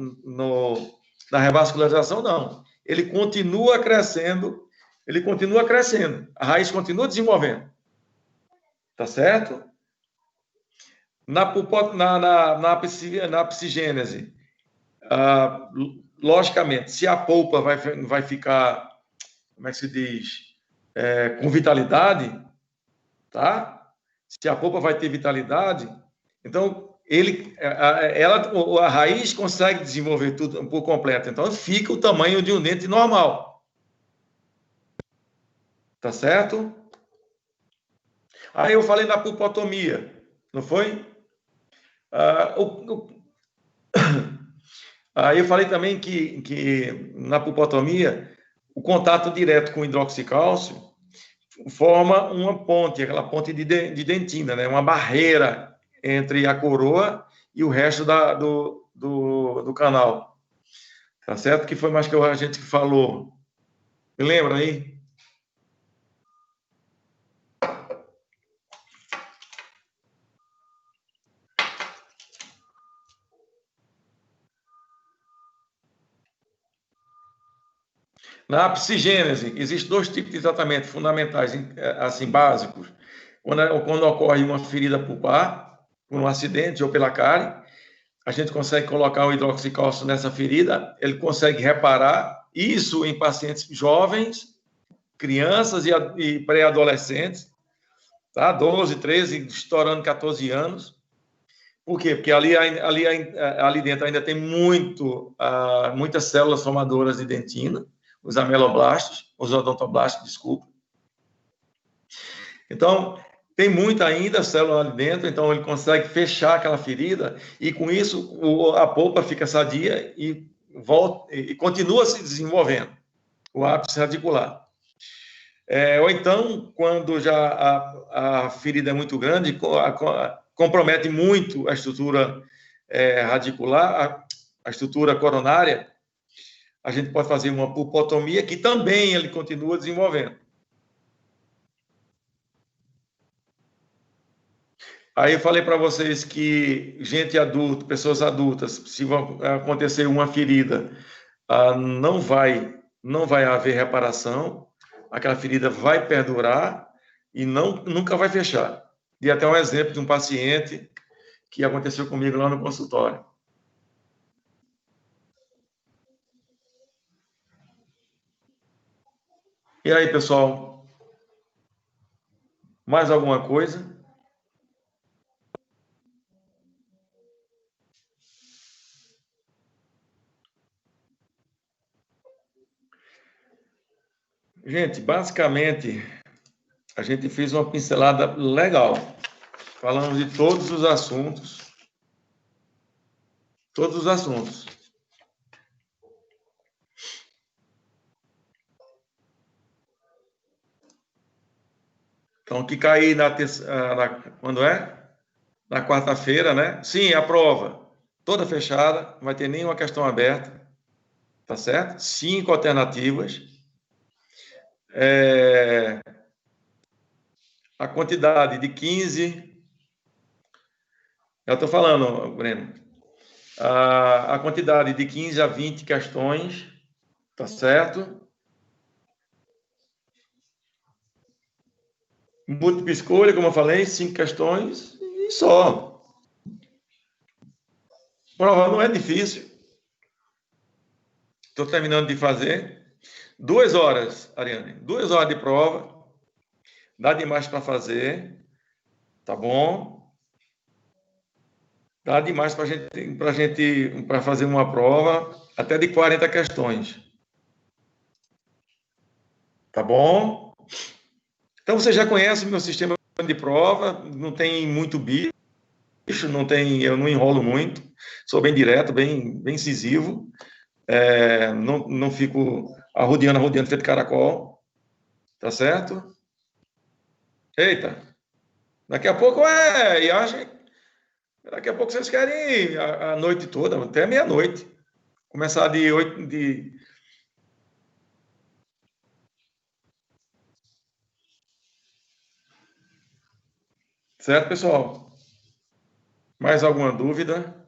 revascularização, não. Ele continua crescendo, a raiz continua desenvolvendo. Tá certo? Na psicogênese, logicamente, se a polpa vai ficar, como é que se diz, com vitalidade, tá? Se a polpa vai ter vitalidade, então a raiz consegue desenvolver tudo por completo. Então fica o tamanho de um dente normal. Tá certo? Aí eu falei na pulpotomia, não foi? Aí eu falei também que na pulpotomia, o contato direto com o hidroxicálcio forma uma ponte, aquela ponte de dentina, né? Uma barreira entre a coroa e o resto do canal. Tá certo? Que foi mais que a gente falou. Me lembra aí? Na psicogênese, existem 2 tipos de tratamento fundamentais, assim, básicos. Quando ocorre uma ferida pulpar, por um acidente ou pela cárie, a gente consegue colocar o hidroxicálcio nessa ferida, ele consegue reparar isso em pacientes jovens, crianças e pré-adolescentes, tá? 12, 13, estourando 14 anos. Por quê? Porque ali dentro ainda tem muitas células formadoras de dentina, os ameloblastos, os odontoblastos, desculpa. Então, tem muita ainda célula ali dentro, então ele consegue fechar aquela ferida e, com isso, a polpa fica sadia e continua se desenvolvendo, o ápice radicular. Ou então, quando já a ferida é muito grande, compromete muito a estrutura radicular, a estrutura coronária, a gente pode fazer uma pulpotomia, que também ele continua desenvolvendo. Aí eu falei para vocês que gente adulta, pessoas adultas, se acontecer uma ferida, não vai haver reparação, aquela ferida vai perdurar e nunca vai fechar. E até um exemplo de um paciente que aconteceu comigo lá no consultório. E aí, pessoal? Mais alguma coisa? Gente, basicamente, a gente fez uma pincelada legal. Falamos de todos os assuntos. Todos os assuntos. Então, que cair quando é? Na quarta-feira, né? Sim, a prova toda fechada, não vai ter nenhuma questão aberta, tá certo? 5 alternativas. A quantidade de 15. Eu estou falando, Breno. A quantidade de 15 a 20 questões, tá certo? Múltipla escolha, como eu falei, 5 questões e só. Prova não é difícil. Estou terminando de fazer. 2 horas, Ariane. 2 horas de prova. Dá demais para fazer. Tá bom? Dá demais para fazer uma prova até de 40 questões. Tá bom? Então, você já conhece o meu sistema de prova. Não tem muito bicho. Eu não enrolo muito. Sou bem direto, bem incisivo. Não fico arrodeando, feito caracol. Tá certo? Eita! Daqui a pouco daqui a pouco vocês querem a noite toda, até meia-noite. Começar de 8 de... Certo, pessoal? Mais alguma dúvida?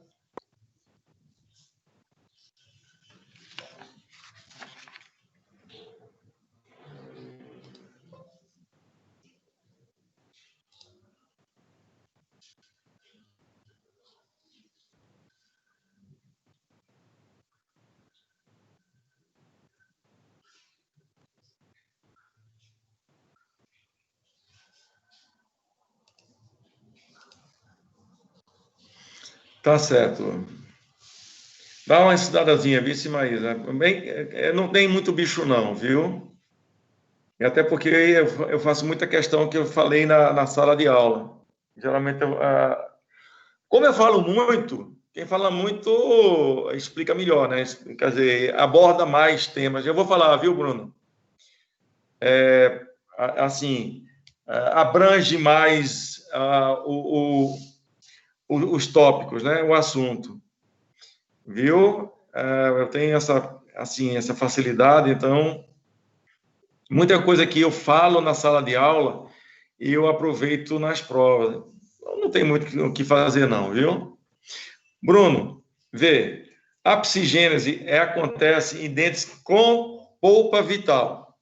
Tá certo. Dá uma estudadazinha, vice Maísa. Não tem muito bicho não, viu? E até porque eu faço muita questão que eu falei na sala de aula. Geralmente, como eu falo muito, quem fala muito explica melhor, né? Quer dizer, aborda mais temas. Eu vou falar, viu, Bruno? Assim, abrange mais os tópicos, né? O assunto. Viu? Eu tenho essa facilidade, então, muita coisa que eu falo na sala de aula, eu aproveito nas provas. Não tem muito o que fazer, não, viu? Bruno, vê, a psigênese acontece em dentes com polpa vital.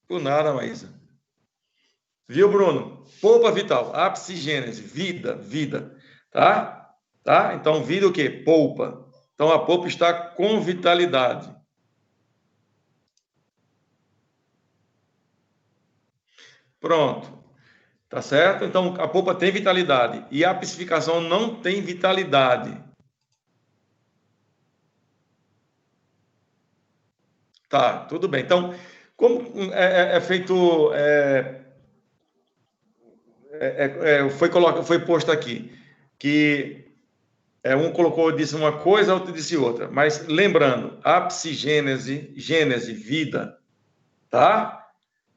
Por nada, Maísa. Viu, Bruno? Polpa vital, a psigênese, vida, tá? Tá? Então, vida o quê? Polpa. Então, a polpa está com vitalidade. Pronto. Tá certo? Então, a polpa tem vitalidade. E a piscificação não tem vitalidade. Tá, tudo bem. Então, como é feito... foi posto aqui que um disse uma coisa, outro disse outra. Mas, lembrando, a psigênese, gênese, vida, tá?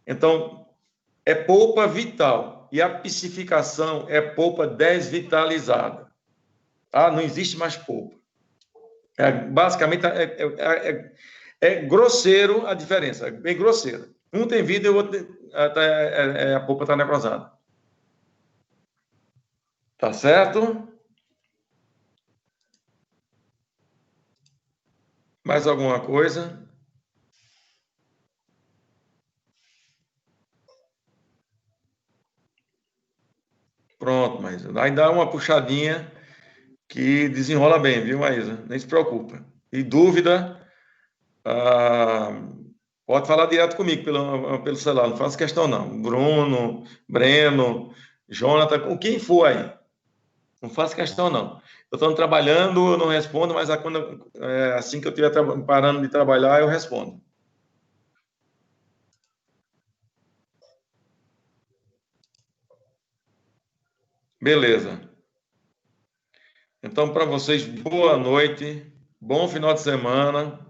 Então, é polpa vital. E a piscificação é polpa desvitalizada. Ah, não existe mais polpa. Basicamente, é grosseiro a diferença, é bem grosseira. Um tem vida e o outro a polpa está necrosada. Tá certo? Mais alguma coisa? Pronto, Maísa. Aí dá uma puxadinha que desenrola bem, viu, Maísa? Nem se preocupa. E dúvida, Pode falar direto comigo pelo celular, não faço questão não. Bruno, Breno, Jonathan, com quem for aí. Não faço questão não. Eu estou trabalhando, eu não respondo, mas assim que eu estiver parando de trabalhar, eu respondo. Beleza. Então, para vocês, boa noite, bom final de semana.